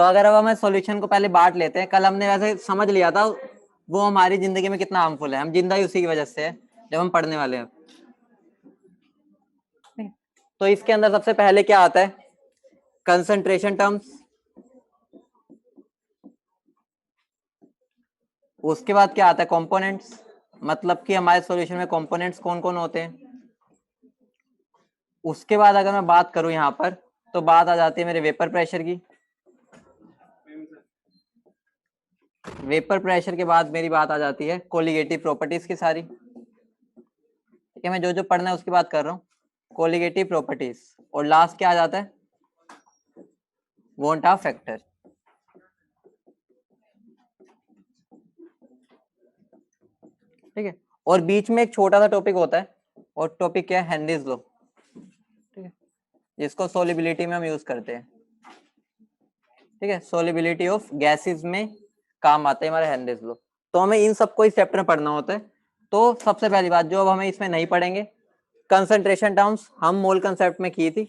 तो अगर अब हमें सॉल्यूशन को पहले बांट लेते हैं, कल हमने वैसे समझ लिया था वो हमारी जिंदगी में कितना हार्मफुल है, हम जिंदा ही उसी की वजह से है जब हम पढ़ने वाले हैं। तो इसके अंदर सबसे पहले क्या आता है, कंसंट्रेशन टर्म्स, उसके बाद क्या आता है, कंपोनेंट्स, मतलब कि हमारे सॉल्यूशन में कंपोनेंट्स कौन कौन होते हैं। उसके बाद अगर मैं बात करूं यहाँ पर तो बात आ जाती है मेरे वेपर प्रेशर की। वेपर प्रेशर के बाद मेरी बात आ जाती है कोलिगेटिव प्रॉपर्टीज की सारी, ठीक है, मैं जो जो पढ़ना है उसकी बात कर रहा हूँ, कोलिगेटिव प्रॉपर्टीज। और लास्ट क्या आ जाता है, वॉन्ट ऑफ फैक्टर। ठीक है, और बीच में एक छोटा सा टॉपिक होता है, और टॉपिक क्या है, हेनरीज लॉ, ठीक है, जिसको सोलिबिलिटी में हम यूज करते हैं। ठीक है, सोलिबिलिटी ऑफ गैसेस में काम आते हैं हमारे हेनरीज लॉ। तो हमें इन सबको इस चैप्टर में पढ़ना होता है। तो सबसे पहली बात जो अब हमें इसमें नहीं पढ़ेंगे, कंसंट्रेशन टर्म्स हम मोल कंसेप्ट में की थी,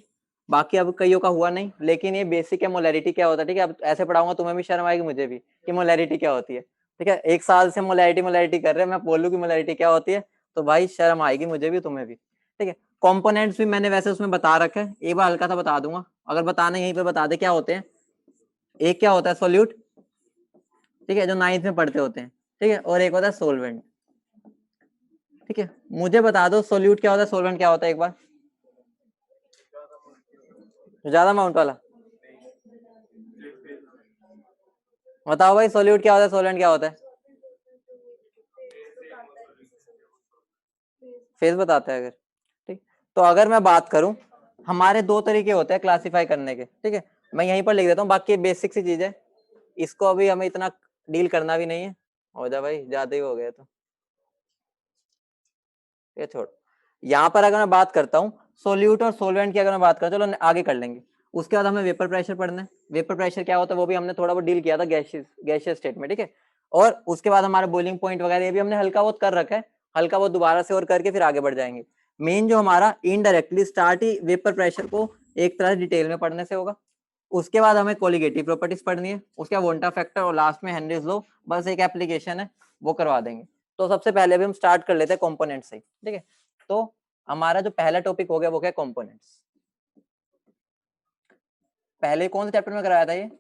बाकी अब कईयों का हुआ नहीं, लेकिन ये बेसिक है मोलैरिटी क्या होता है। ठीक है, अब ऐसे पढ़ाऊंगा तुम्हें भी शर्म आएगी, मुझे भी, कि मोलैरिटी क्या होती है। ठीक है, एक साल से मोलैरिटी कर रहे हैं, मैं बोलूँ कि मोलैरिटी क्या होती है तो भाई शर्म आएगी मुझे भी, तुम्हें भी। ठीक है, कंपोनेंट्स भी मैंने वैसे उसमें बता रखा है, एक बार हल्का सा बता दूंगा, अगर बताना यहीं पे बता दे क्या होते हैं। एक क्या होता है, सोल्यूट, ठीक है, जो 9th में पढ़ते होते हैं। ठीक है, और एक होता है सोलवेंट। ठीक है, मुझे बता दो सोल्यूट क्या होता है, सोलवेंट क्या होता है, एक बार ज्यादा अमाउंट वाला बताओ भाई, सोल्यूट क्या होता है, सोलवेंट क्या होता है, फेज बताते हैं अगर। ठीक, तो अगर मैं बात करूं, हमारे दो तरीके होते हैं क्लासिफाई करने के। ठीक है, मैं यहीं पर लिख देता हूँ, बाकी बेसिक सी चीज है, इसको अभी हमें इतना डील करना भी नहीं है। हो जा भाई, ज्यादा ही हो गया तो ये छोड़। यहाँ पर अगर मैं बात करता हूँ सोल्यूट और सोलवेंट की, अगर मैं बात करूँ, चलो आगे कर लेंगे। उसके बाद हमें वेपर प्रेशर पढ़ना है। वेपर प्रेशर क्या होता है वो भी हमने थोड़ा बहुत डील किया था गैशियस स्टेट में। ठीक है, और उसके बाद हमारा बॉइलिंग पॉइंट वगैरह ये भी हमने हल्का बहुत कर रखा है, हल्का बहुत दोबारा से और करके फिर आगे बढ़ जाएंगे। मेन जो हमारा इनडायरेक्टली स्टार्ट ही वेपर प्रेशर को एक तरह डिटेल में पढ़ने से होगा। उसके बाद हमें कोलिगेटिव प्रॉपर्टीज पढ़नी है, उसके बाद वोल्टा फैक्टर, और लास्ट में हेनरीज लॉ, बस एक एप्लीकेशन है वो करवा देंगे। तो सबसे पहले भी हम स्टार्ट कर लेते हैं कंपोनेंट से। ठीक है, तो हमारा जो पहला टॉपिक हो गया वो क्या, कंपोनेंट्स। पहले कौन से चैप्टर में कराया था, ये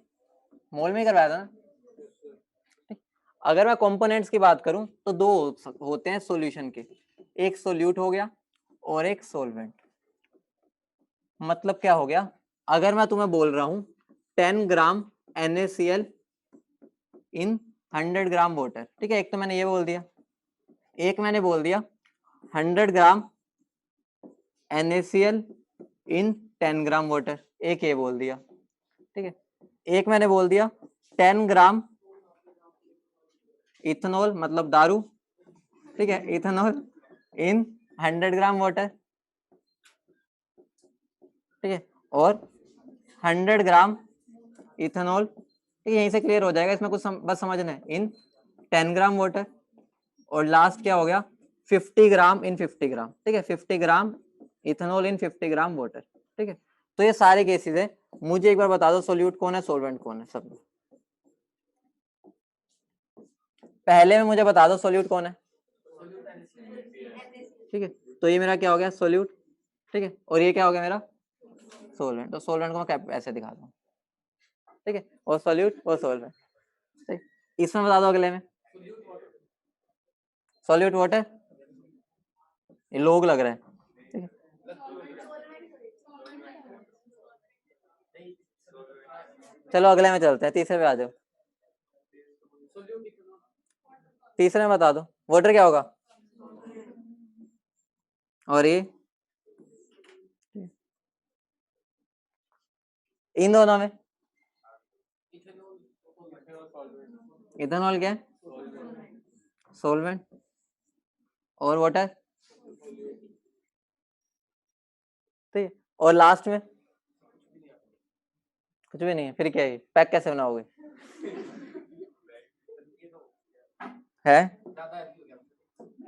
मोल में ही करवाया था ना। अगर मैं कंपोनेंट्स की बात करूं तो दो होते हैं सॉल्यूशन के, एक सोल्यूट हो गया और एक सोलवेंट। मतलब क्या हो गया, अगर मैं तुम्हें बोल रहा हूं 10 ग्राम NaCl इन 100 ग्राम वाटर, ठीक है, एक तो मैंने ये बोल दिया, एक मैंने बोल दिया 100 ग्राम NaCl इन 10 ग्राम वाटर, एक ये बोल दिया। ठीक है, एक मैंने बोल दिया 10 ग्राम इथेनॉल मतलब दारू, ठीक है, इथेनॉल इन 100 ग्राम वाटर। ठीक है, और 100 ग्राम इथेनॉल, ठीक है, यहीं से क्लियर हो जाएगा, इसमें कुछ बस समझना है, इन 10 ग्राम वाटर। और लास्ट क्या हो गया, 50 ग्राम इन 50 ग्राम, ठीक है, 50 ग्राम इथेनॉल इन 50 ग्राम वाटर। ठीक है, तो ये सारे केसेस है। मुझे एक बार बता दो सोल्यूट कौन है, सोलवेंट कौन है, सब पहले में मुझे बता दो सोल्यूट कौन है। ठीक है, तो ये मेरा क्या हो गया, सोल्यूट। ठीक है, और ये क्या हो गया मेरा, सोलवेंट। तो सोलवेंट को मैं ऐसे दिखाता हूँ, ठीक है, और सोल्यूट और सोलवेंट। ठीक, इसमें बता दो अगले में, सोल्यूट वाटर, ये लोग लग रहा है। ठीक है, चलो अगले में चलते हैं, तीसरे पे आ जाओ। तीसरे में बता दो वाटर क्या होगा, और ये इन दोनों में इथेनॉल क्या है, सोलवेंट, और वाटर, ठीक है, और लास्ट में कुछ भी नहीं है, फिर क्या है, पैक कैसे बनाओगे, है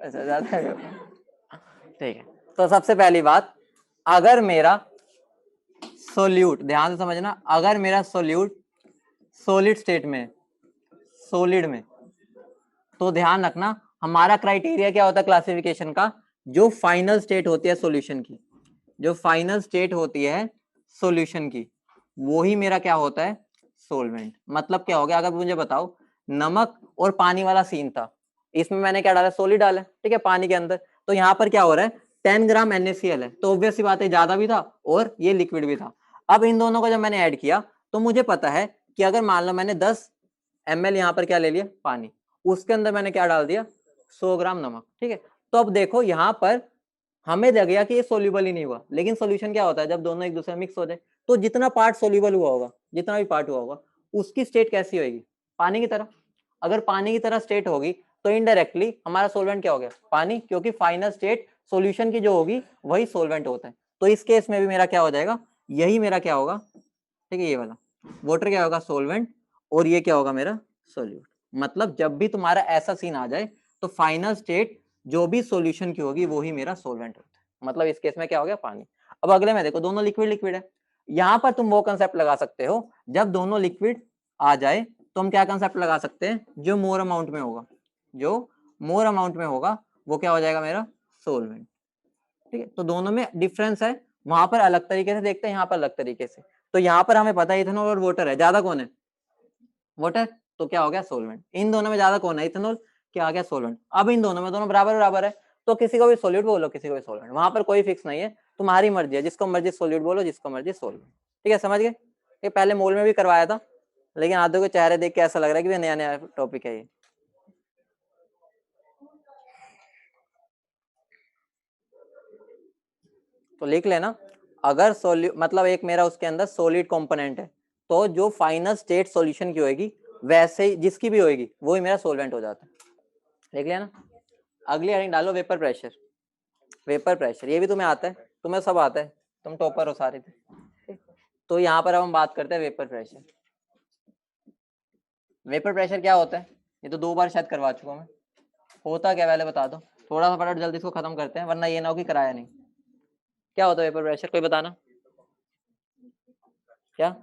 अच्छा ज्यादा है। ठीक है, तो सबसे पहली बात, अगर मेरा सोल्यूट, ध्यान से समझना, अगर मेरा सोल्यूट सॉलिड स्टेट में, सॉलिड में, तो ध्यान रखना हमारा क्राइटेरिया क्या होता है क्लासिफिकेशन का, जो फाइनल स्टेट होती है सॉल्यूशन की, जो फाइनल स्टेट होती है सॉल्यूशन की, वो ही मेरा क्या होता है सोलवेंट। मतलब क्या हो गया, अगर मुझे बताओ नमक और पानी वाला सीन था, इसमें मैंने क्या डाला, सोलिड डाला, ठीक है, पानी के अंदर, तो यहाँ पर क्या हो रहा है 10 ग्राम NaCl है, तो ऑब्वियस सी बात है ज्यादा भी था और ये लिक्विड भी था। अब इन दोनों को जब मैंने ऐड किया तो मुझे पता है कि अगर मान लो मैंने 10 ml यहाँ पर क्या ले लिया पानी, उसके अंदर मैंने क्या डाल दिया 100 ग्राम नमक, ठीक है। तो अब देखो यहाँ पर हमें लग गया कि ये सोल्यूबल ही नहीं हुआ, लेकिन सोल्यूशन क्या होता है जब दोनों एक दूसरे में मिक्स हो जाए, तो जितना पार्ट सोल्यूबल हुआ होगा, जितना भी पार्ट हुआ होगा, उसकी स्टेट कैसी होगी, पानी की तरह। अगर पानी की तरह स्टेट होगी तो इनडायरेक्टली हमारा सोलवेंट क्या हो गया, पानी, क्योंकि फाइनल स्टेट सोल्यूशन की जो होगी वही सोलवेंट होता है। तो इस केस में भी मेरा क्या हो जाएगा, यही मेरा क्या होगा, ठीक है, ये वाला वाटर क्या होगा सोलवेंट, और ये क्या होगा मेरा सोल्यूट। मतलब जब भी तुम्हारा ऐसा सीन आ जाए तो फाइनल स्टेट जो भी सॉल्यूशन की होगी वो ही मेरा सोलवेंट होता है। मतलब इस केस में क्या हो गया पानी। अब अगले में देखो दोनों लिक्विड लिक्विड है, यहाँ पर तुम वो कंसेप्ट लगा सकते हो, जब दोनों लिक्विड आ जाए तो हम क्या कंसेप्ट लगा सकते हैं, जो मोर अमाउंट में होगा, जो मोर अमाउंट में होगा वो क्या हो जाएगा मेरा सोलवेंट, ठीक है। तो दोनों में डिफरेंस है, वहां पर अलग तरीके से देखते हैं, यहाँ पर अलग तरीके से। तो यहाँ पर हमें पता है इथेनॉल और वाटर है, ज्यादा कौन है वाटर, तो क्या हो गया सोलवेंट। इन दोनों में ज्यादा कौन है इथेनॉल, क्या आ गया सोलवेंट। अब इन दोनों में दोनों बराबर बराबर है, तो किसी को भी सोल्यूट बोलो किसी को भी सोलवेंट, वहां पर कोई फिक्स नहीं है, तुम्हारी मर्जी है, जिसको मर्जी सोल्यूट बोलो जिसको मर्जी सोलवेंट, ठीक है, समझ गए। ये पहले मोल में भी करवाया था, लेकिन आधे को चेहरे देख के ऐसा लग रहा है कि नया नया टॉपिक है ये। तो लिख लेना, अगर मतलब एक मेरा उसके अंदर सॉलिड कंपोनेंट है, तो जो फाइनल स्टेट सॉल्यूशन की होगी वैसे ही जिसकी भी होगी वो ही मेरा सोलवेंट हो जाता है, लिख लिया ना। अगली हेडिंग डालो वेपर प्रेशर। वेपर प्रेशर ये भी तुम्हें आता है, तुम्हें सब आता है, तुम टॉपर हो सारे थे। तो यहाँ पर अब हम बात करते हैं वेपर प्रेशर। वेपर प्रेशर क्या होता है, ये तो 2 बार शायद करवा चुका हूँ मैं, होता क्या पहले बता दो, थोड़ा सा फटाफट जल्दी इसको खत्म करते हैं वरना ये ना हो कि कराया नहीं। क्या होता है वेपर प्रेशर, कोई बताना क्या।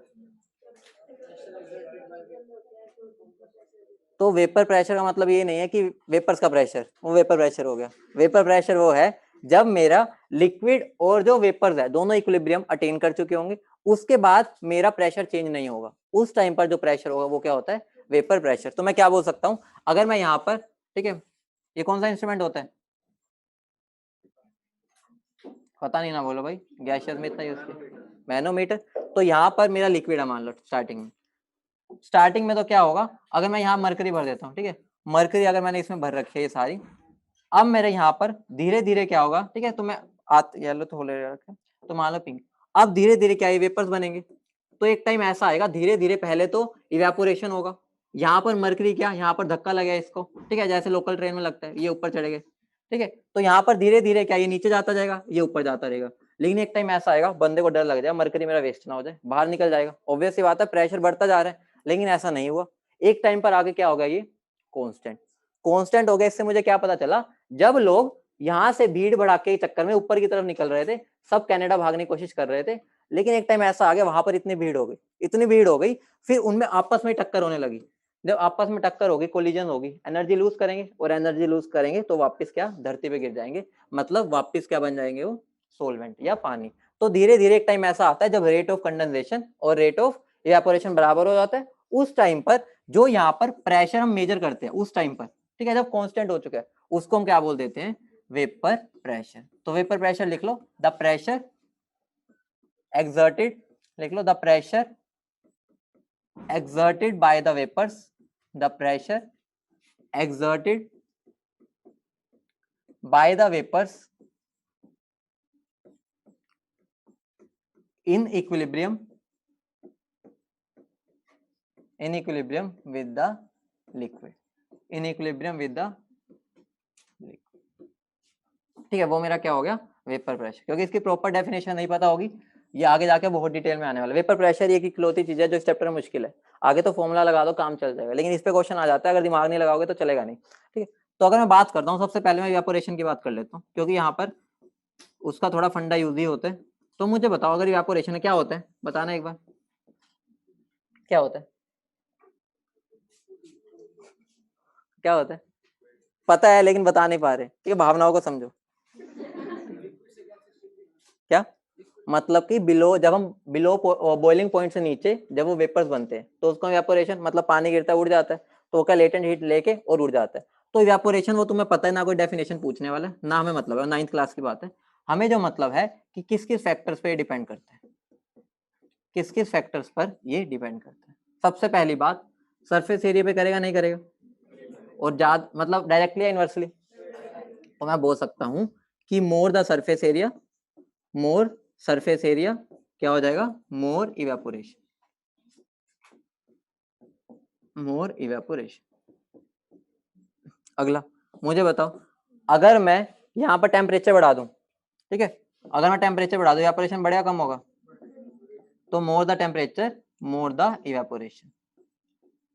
तो वेपर प्रेशर का मतलब ये नहीं है कि वेपर्स का प्रेशर, वो वेपर प्रेशर हो गया। वेपर प्रेशर वो है जब मेरा लिक्विड और जो वेपर्स है दोनों इक्विलिब्रियम अटेन कर चुके होंगे, उसके बाद मेरा प्रेशर चेंज नहीं होगा, उस टाइम पर जो प्रेशर होगा वो क्या होता है वेपर प्रेशर। तो मैं क्या बोल सकता हूँ, अगर मैं यहाँ पर, ठीक है, ये कौन सा इंस्ट्रूमेंट होता है, पता नहीं ना बोलो भाई, गैसियस में इतना यूज किया, मैनोमीटर। तो यहाँ पर मेरा लिक्विड है मान लो स्टार्टिंग में तो क्या होगा, अगर मैं यहाँ मरकरी भर देता हूँ, ठीक है, मरकरी अगर मैंने इसमें भर रखी है ये सारी, अब मेरे यहाँ पर धीरे धीरे क्या होगा, ठीक है, तो मैं येलो तो होले रखे तो मान लो पिंक, अब धीरे धीरे क्या ये वेपर्स बनेंगे। तो एक टाइम ऐसा आएगा धीरे धीरे, पहले तो इवेपोरेशन होगा, यहाँ पर मरकरी क्या, यहाँ पर धक्का लगे इसको, ठीक है, जैसे लोकल ट्रेन में लगता है, ये ऊपर चढ़े गए, ठीक है, तो यहाँ पर धीरे धीरे क्या ये नीचे जाता जाएगा, ये ऊपर जाता रहेगा। लेकिन एक टाइम ऐसा आएगा बंदे को डर लग जाएगा मरकरी मेरा वेस्ट ना हो जाए, बाहर निकल जाएगा, ऑब्वियस सी बात है प्रेशर बढ़ता जा रहा है, लेकिन ऐसा नहीं हुआ। एक टाइम पर आगे क्या होगा, ये कॉन्स्टेंट कॉन्स्टेंट हो गया। इससे मुझे क्या पता चला, जब लोग यहाँ से भीड़ भड़ाके के चक्कर में ऊपर की तरफ निकल रहे थे, सब कनाडा भागने की कोशिश कर रहे थे, लेकिन एक टाइम ऐसा आ गया वहां पर इतनी भीड़ हो गई, इतनी भीड़ हो गई, फिर उनमें आपस में टक्कर होने लगी। जब आपस में टक्कर होगी, कोलिजन होगी, एनर्जी लूज करेंगे, और एनर्जी लूज करेंगे तो वापस क्या धरती पे गिर जाएंगे, मतलब वापस क्या बन जाएंगे वो सोलवेंट या पानी। तो धीरे धीरे एक टाइम ऐसा आता है जब रेट ऑफ कंडेंसेशन और रेट ऑफ इवेपोरेशन बराबर हो जाता है, उस टाइम पर जो यहाँ पर प्रेशर हम मेजर करते हैं उस टाइम पर, ठीक है, जब कांस्टेंट हो चुका है, उसको हम क्या बोल देते हैं वेपर प्रेशर। तो वेपर प्रेशर लिख लो, द प्रेशर exerted, लिख लो the pressure exerted by the vapors, the pressure exerted by the vapors in equilibrium with the liquid, in equilibrium with the liquid, ठीक है, वो मेरा क्या हो गया वेपर प्रेशर। क्योंकि इसकी प्रॉपर डेफिनेशन नहीं पता होगी, ये आगे जाके बहुत डिटेल में आने वाला। वेपर प्रेशर एक इकलौती चीज है जो इस चैप्टर में मुश्किल है, आगे तो फॉर्मूला लगा दो काम चल जाएगा, लेकिन इस पे क्वेश्चन आ जाता है, अगर दिमाग नहीं लगाओगे तो चलेगा नहीं, ठीक है। तो अगर मैं बात करता हूँ, सबसे पहले मैं इवेपोरेशन की बात कर लेता हूँ, क्योंकि यहाँ पर उसका थोड़ा फंडा यूज ही होता है। तो मुझे बताओ अगर इवेपोरेशन क्या होता है, बताना एक बार क्या होता है। क्या होता है? पता है लेकिन बता नहीं पा रहे, ठीक है, भावनाओं को समझो। क्या मतलब कि बिलो, जब हम बिलो बॉइलिंग पॉइंट से नीचे जब वो वेपर्स बनते हैं तो उसको इवेपोरेशन, मतलब पानी गिरता है उड़ जाता है, तो वो क्या लेटेंट हीट लेके और उड़ जाता है। तो इवेपोरेशन वो तुम्हें पता है, ना कोई डेफिनेशन पूछने वाला है ना हमें, मतलब है 9th क्लास की बात है। हमें जो मतलब है कि किस किस फैक्टर्स पे डिपेंड करता है, किस किस फैक्टर्स पर ये डिपेंड करता है। सबसे पहली बात, सरफेस एरिया पे करेगा नहीं करेगा, और ज्यादा मतलब डायरेक्टली या इनवर्सली, तो मैं बोल सकता हूँ कि more the surface area, more surface area क्या हो जाएगा, मोर इवेपोरेशन, मोर इवेपोरेशन। अगला मुझे बताओ, अगर मैं यहाँ पर टेम्परेचर बढ़ा दूं, ठीक है, अगर मैं टेम्परेचर बढ़ा दूं, इवेपोरेशन बढ़ेगा कम होगा, तो more the temperature more the evaporation,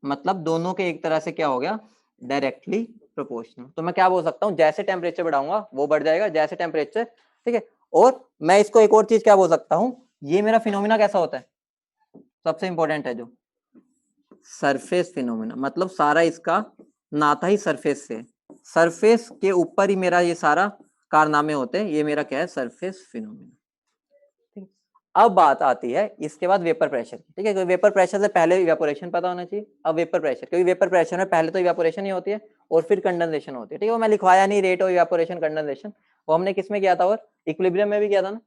मतलब दोनों के एक तरह से क्या हो गया, डायरेक्टली प्रोपोर्शनल। तो मैं क्या बोल सकता हूँ, जैसे टेम्परेचर बढ़ाऊंगा वो बढ़ जाएगा, जैसे टेम्परेचर, ठीक है। और मैं इसको एक और चीज क्या बोल सकता हूँ, ये मेरा फिनोमिना कैसा होता है, सबसे इंपॉर्टेंट है जो सरफेस फिनोमिना, मतलब सारा इसका नाता ही सरफेस से, सरफेस के ऊपर ही मेरा ये सारा कारनामे होते हैं, ये मेरा क्या है, सरफेस फिनोमिना। अब बात आती है इसके बाद वेपर प्रेशर, ठीक है, वेपर प्रेशर से पहले इवेपोरेशन पता होना चाहिए, अब वेपर प्रेशर, क्योंकि वेपर प्रेशर में पहले तो इवेपोरेशन ही होती है और फिर कंडेंसेशन होती है, ठीक है, वो मैं लिखवाया नहीं, रेट ऑफ इवेपोरेशन कंडेंसेशन, वो हमने किस में किया था, और इक्विलिब्रियम में भी किया था ना,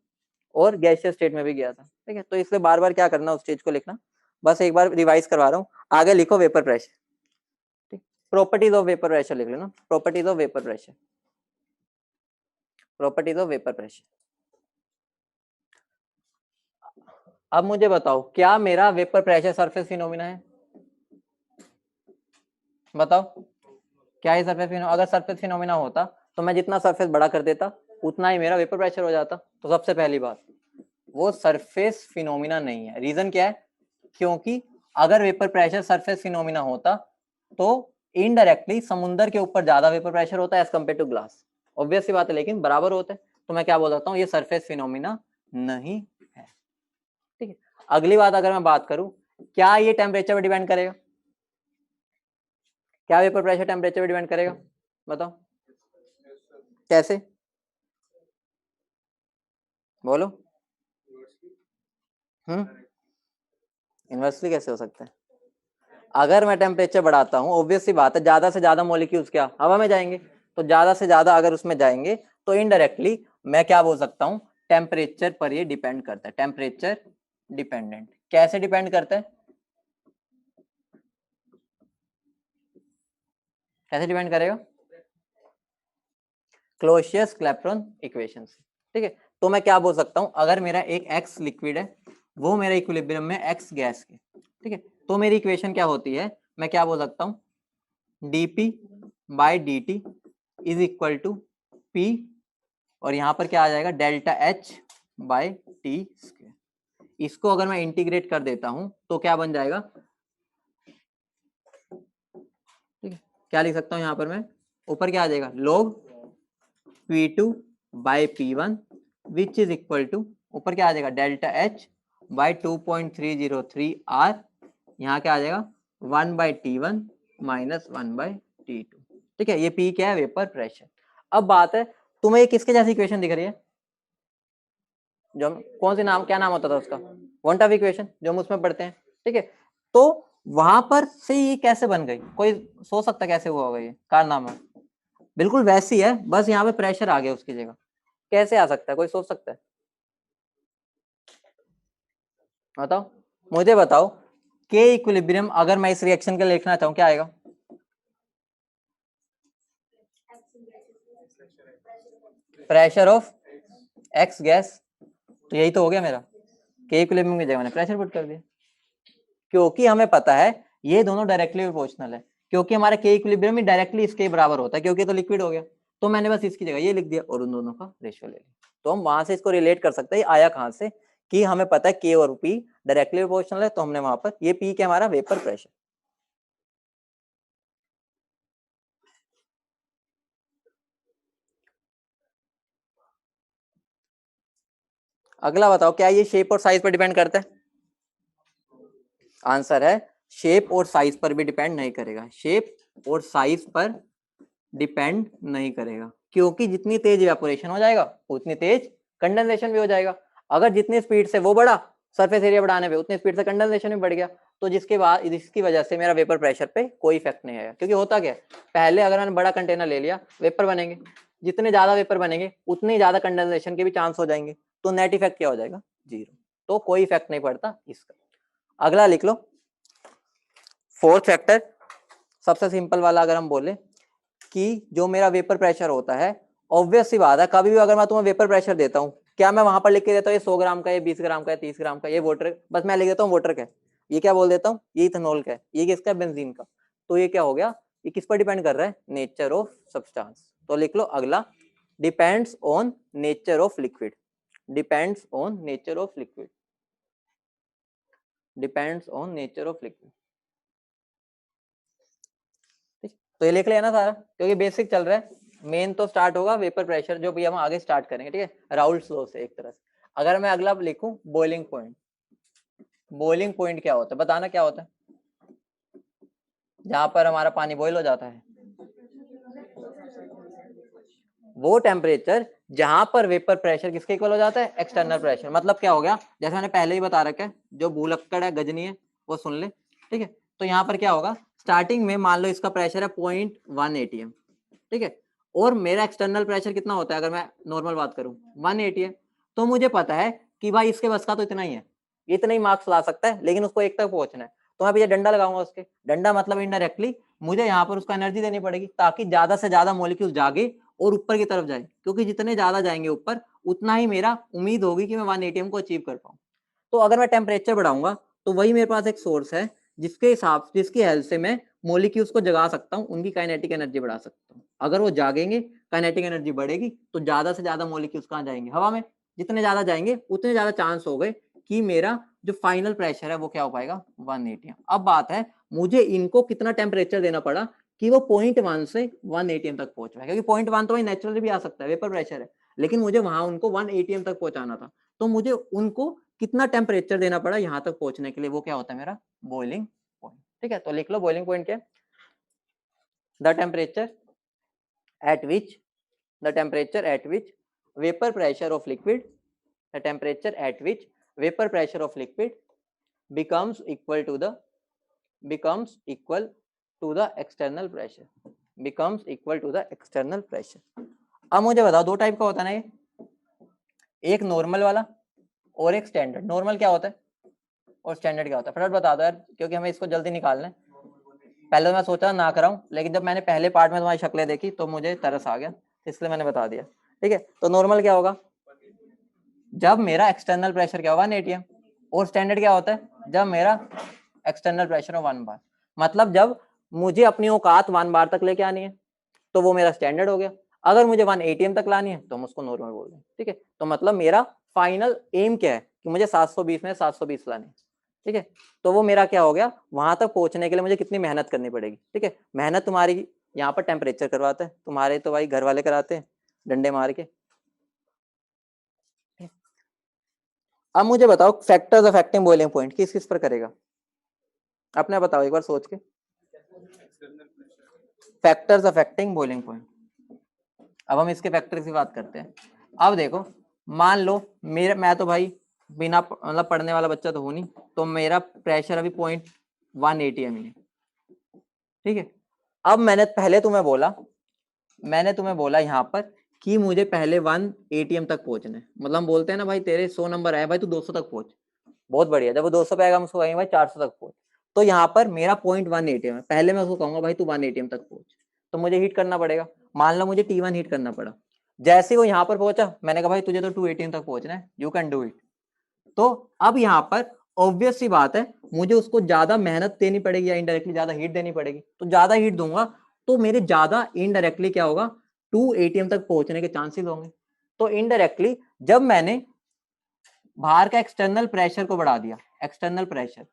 और गैसियस स्टेट में भी किया था, ठीक है। तो इसलिए बार बार क्या करना, उस चीज को लिखना, बस एक बार रिवाइज करवा रहा हूँ। आगे लिखो वेपर प्रेशर, ठीक, प्रॉपर्टीज ऑफ वेपर प्रेशर लिख लेना, properties of vapour pressure, properties of vapour pressure. अब मुझे बताओ, क्या मेरा वेपर प्रेशर सरफेस फिनोमिना है, बताओ, क्या ये सरफेस फिनोमिना, अगर सरफेस फिनोमिना होता तो मैं जितना सरफेस बड़ा कर देता उतना ही मेरा वेपर प्रेशर हो जाता। तो सबसे पहली बात, वो सरफेस फिनोमिना नहीं है। रीजन क्या है, क्योंकि अगर वेपर प्रेशर सरफेस फिनोमिना होता तो इनडायरेक्टली समुद्र के ऊपर ज्यादा वेपर प्रेशर होता है as compare to glass, obvious सी बात है, लेकिन बराबर होते हैं। तो मैं क्या बोल सकता हूँ, ये सरफेस फिनोमिना नहीं है, ठीक है। अगली बात, अगर मैं बात करूं, क्या ये टेम्परेचर पर डिपेंड करेगा, क्या वेपर प्रेशर टेम्परेचर पर डिपेंड करेगा, बताओ कैसे, बोलो। इन्वर्सली कैसे हो सकता है, अगर मैं टेम्परेचर बढ़ाता हूँ, ऑब्वियस सी बात है, ज्यादा से ज्यादा मॉलिक्यूल्स क्या हवा में जाएंगे, तो ज्यादा से ज्यादा अगर उसमें जाएंगे तो इनडायरेक्टली मैं क्या बोल सकता हूँ, टेम्परेचर पर ये डिपेंड करता है, टेम्परेचर डिपेंडेंट। कैसे डिपेंड करता है, कैसे डिपेंड करेगा, क्लोसियस क्लैपेरॉन इक्वेशन से, ठीक है। तो मैं क्या बोल सकता हूँ, अगर मेरा एक एक्स लिक्विड है, वो मेरा इक्विलिब्रियम में एक्स गैस के, ठीक है, तो मेरी इक्वेशन क्या होती है, मैं क्या बोल सकता हूँ, dp by dt is equal to p, और यहाँ पर क्या आ जाएगा, delta H by T square. इसको अगर मैं इंटीग्रेट कर देता हूं तो क्या बन जाएगा, ठीक है, क्या लिख सकता हूं यहाँ पर मैं, ऊपर क्या आ जाएगा, log p2 by p1 which is equal to, ऊपर क्या आ जाएगा, डेल्टा एच बाई 2.303 r, यहाँ क्या आ जाएगा, 1 by t1 minus 1 by t2, ठीक है। ये p क्या है, वेपर प्रेशर। अब बात है, तुम्हें ये किसके जैसी इक्वेशन दिख रही है, जो हम कौन सी नाम, क्या नाम होता था उसका, वन टॉप इक्वेशन, जो हम उसमें पढ़ते हैं, ठीक है। तो वहां पर से ये कैसे बन गई, कोई सोच सकता कैसे हुआ होगा, ये कारनामा बिल्कुल वैसी है, बस यहाँ पे प्रेशर आ गया उसकी जगह, कैसे आ सकता है, कोई सोच सकता है, बताओ, मुझे बताओ, के इक्विलिब्रियम अगर मैं इस रिएक्शन के लिखना चाहूँ क्या आएगा, प्रेशर ऑफ एक्स गैस, तो यही तो हो गया मेरा, के इक्विलिब्रियम की जगह मैंने प्रेशर पुट कर दिया, क्योंकि हमें पता है ये दोनों डायरेक्टली प्रोपोर्शनल है, क्योंकि हमारा के इक्विलिब्रियम ही डायरेक्टली इसके बराबर होता है, क्योंकि तो लिक्विड हो गया, तो मैंने बस इसकी जगह ये लिख दिया और उन दोनों का रेशियो ले लिया। तो हम वहां से इसको रिलेट कर सकते हैं, आया कहां से, कि हमें पता है के और पी डायरेक्टली प्रोपोर्शनल है, तो हमने वहां पर ये पी के हमारा वेपर प्रेशर। अगला बताओ, क्या ये शेप और साइज पर डिपेंड करता है, आंसर है शेप और साइज पर भी डिपेंड नहीं करेगा, शेप और साइज पर डिपेंड नहीं करेगा, क्योंकि जितनी तेज इवेपोरेशन हो जाएगा उतनी तेज कंडेंसेशन भी हो जाएगा। अगर जितनी स्पीड से वो बढ़ा सरफेस एरिया बढ़ाने पे, उतनी स्पीड से कंडेंसेशन भी बढ़ गया, तो जिसकी वजह से मेरा वेपर प्रेशर पे कोई इफेक्ट नहीं आएगा। क्योंकि होता क्या है, पहले अगर मैंने बड़ा कंटेनर ले लिया, वेपर बनेंगे, जितने ज्यादा वेपर बनेंगे उतने ज्यादा कंडेंसेशन के भी चांस हो जाएंगे, तो नेट इफेक्ट क्या हो जाएगा, 0। तो कोई इफेक्ट नहीं पड़ता इसका। अगला लिख लो, फोर्थ फैक्टर, सबसे सिंपल वाला। अगर हम बोले कि जो मेरा वेपर प्रेशर होता है, ऑब्वियस सी बात है, कभी भी अगर मैं तुम्हें वेपर प्रेशर देता हूँ, क्या मैं वहां पर लिख के देता हूँ ये 100 ग्राम का, ये 20 ग्राम का, ये 30 ग्राम का, ये वाटर, बस मैं लिख देता हूँ वाटर का, ये क्या बोल देता हूँ, ये इथेनॉल का है, ये किसका, बेंजीन का। तो ये क्या हो गया, ये किस पर डिपेंड कर रहा है, नेचर ऑफ सब्सटेंस। तो लिख लो अगला, depends on nature of liquid, depends on nature of liquid, depends on nature of liquid. तो ये लिख लिया ना सारा, क्योंकि बेसिक चल रहा है, मेन तो स्टार्ट होगा वेपर प्रेशर, जो भी हम आगे स्टार्ट करेंगे, ठीक है, राउल्ट्स लॉ से एक तरह से। अगर मैं अगला लिखूं बॉइलिंग पॉइंट, बॉइलिंग पॉइंट क्या होता है, बताना क्या होता है, जहां पर हमारा पानी बॉईल हो जाता है, वो टेम्परेचर जहां पर वेपर प्रेशर किसके इक्वल हो जाता है, एक्सटर्नल प्रेशर। मतलब क्या हो गया, जैसे मैंने पहले ही बता रखा है, जो भूलक्कड़ है, गजनी है, वो सुन ले, ठीक है। तो यहाँ पर क्या होगा, स्टार्टिंग में मान लो इसका प्रेशर है 0.1 atm, ठीक है, और मेरा एक्सटर्नल प्रेशर कितना होता है, अगर मैं नॉर्मल बात करूं 1 atm, तो मुझे पता है कि भाई इसके बस का तो इतना ही है, इतने ही मार्क्स ला सकता है, लेकिन उसको एक तक पहुंचना है। तो मैं भैया डंडा लगाऊंगा उसके, डंडा मतलब इनडायरेक्टली मुझे यहाँ पर उसको एनर्जी देनी पड़ेगी, ताकि ज्यादा से ज्यादा मॉलिक्यूल जागे और ऊपर की तरफ जाए, क्योंकि जितने ज्यादा जाएंगे ऊपर, उतना ही मेरा उम्मीद होगी कि मैं 1 atm को अचीव कर पाऊँ। तो अगर मैं टेम्परेचर बढ़ाऊंगा, तो वही मेरे पास एक सोर्स है जिसकी हेल्प से मैं मॉलिक्यूल्स को जगा सकता हूँ, उनकी काइनेटिक एनर्जी बढ़ा सकता हूँ। अगर वो जागेंगे, काइनेटिक एनर्जी बढ़ेगी, तो ज्यादा से ज्यादा मॉलिक्यूल्स कहाँ जाएंगे, हवा में। जितने ज्यादा जाएंगे उतने ज्यादा चांस हो गए कि मेरा जो फाइनल प्रेशर है वो क्या हो पाएगा, 1 atm। अब बात है, मुझे इनको कितना टेम्परेचर देना पड़ा कि वो 0.1 से 1 atm तक पहुंच पाए, क्योंकि 0.1 तो नेचुरली भी आ सकता है, वेपर प्रेशर है, लेकिन मुझे वहां उनको 1 atm तक पहुंचाना था। तो मुझे उनको कितना टेम्परेचर देना पड़ा यहाँ तक पहुंचने के लिए, वो क्या होता है, मेरा बॉइलिंग पॉइंट। ठीक है, तो लिख लो बॉइलिंग पॉइंट क्या, the temperature at which vapour pressure of liquid, the temperature at which vapour pressure of liquid becomes equal to the external pressure, becomes equal to the external pressure। अब मुझे बताओ, दो type का होता है ना ये, एक नॉर्मल वाला और एक स्टैंडर्ड। नॉर्मल क्या होता है और स्टैंडर्ड क्या होता है, फटाफट बता दो यार, क्योंकि हमें इसको जल्दी निकालना है। पहले तो मैं सोचा ना कराऊं, लेकिन जब मैंने पहले पार्ट में तुम्हारी शक्लें देखी तो मुझे तरस आ गया, इसलिए मैंने बता दिया। ठीक है, तो नॉर्मल क्या होगा, जब मेरा एक्सटर्नल प्रेशर क्या होगा 1 atm, और स्टैंडर्ड क्या होता है, जब मेरा एक्सटर्नल प्रेशर हो 1 बार। मतलब जब मुझे अपनी औकात 1 बार तक लेके आनी है, तो वो मेरा स्टैंडर्ड हो गया। अगर मुझे 1 atm तक लानी है, तो हम उसको नॉर्मल बोल रहे हैं। ठीक है, तो मतलब मेरा फाइनल एम क्या है कि मुझे 720 में 720 लानी है। ठीक है, तो वो मेरा क्या हो गया, वहां तक पहुंचने के लिए मुझे कितनी मेहनत करनी पड़ेगी। ठीक है, मेहनत तुम्हारी यहाँ पर टेम्परेचर करवाता है, तुम्हारे तो भाई घर वाले कराते हैं डंडे मार के। अब मुझे बताओ, फैक्टर्स अफेक्टिंग बॉइलिंग पॉइंट किस किस पर करेगा, अपने बताओ एक बार सोच के। फैक्टर्स अफेक्टिंग बॉइलिंग पॉइंट, अब हम इसके फैक्टर की बात करते हैं। अब देखो, मान लो मैं तो भाई बिना मतलब पढ़ने वाला बच्चा तो हूं नहीं, तो मेरा प्रेशर अभी 0.1 atm ही है। ठीक है, अब मैंने तुम्हें बोला यहाँ पर कि मुझे पहले 1 atm तक पहुंचना है। मतलब हम बोलते हैं ना भाई, तेरे 100 नंबर आए भाई, तू 200 तक पहुंच, बहुत बढ़िया। जब वो 200 पे आएगा, हम उसको कहेंगे भाई 400 तक पहुंच। तो यहाँ पर मेरा 0.1 atm है, पहले मैं उसको कहूंगा भाई तू 1 atm तक पहुंच, तो मुझे हीट करना पड़ेगा। मान लो मुझे T1 हीट करना पड़ा, जैसे वो यहाँ पर पहुंचा, मैंने कहा भाई तुझे तो 2 atm तक पहुंचना है, यू कैन डू इट। तो अब यहाँ पर ऑब्वियस सी बात है, मुझे उसको ज्यादा मेहनत देनी पड़ेगी या इनडायरेक्टली ज्यादा हीट देनी पड़ेगी। तो ज्यादा हीट दूंगा तो मेरे ज्यादा इनडायरेक्टली क्या होगा, 2 atm तक पहुंचने के चांसेस होंगे। तो इनडायरेक्टली जब मैंने बाहर का एक्सटर्नल प्रेशर को बढ़ा दिया, एक्सटर्नल प्रेशर,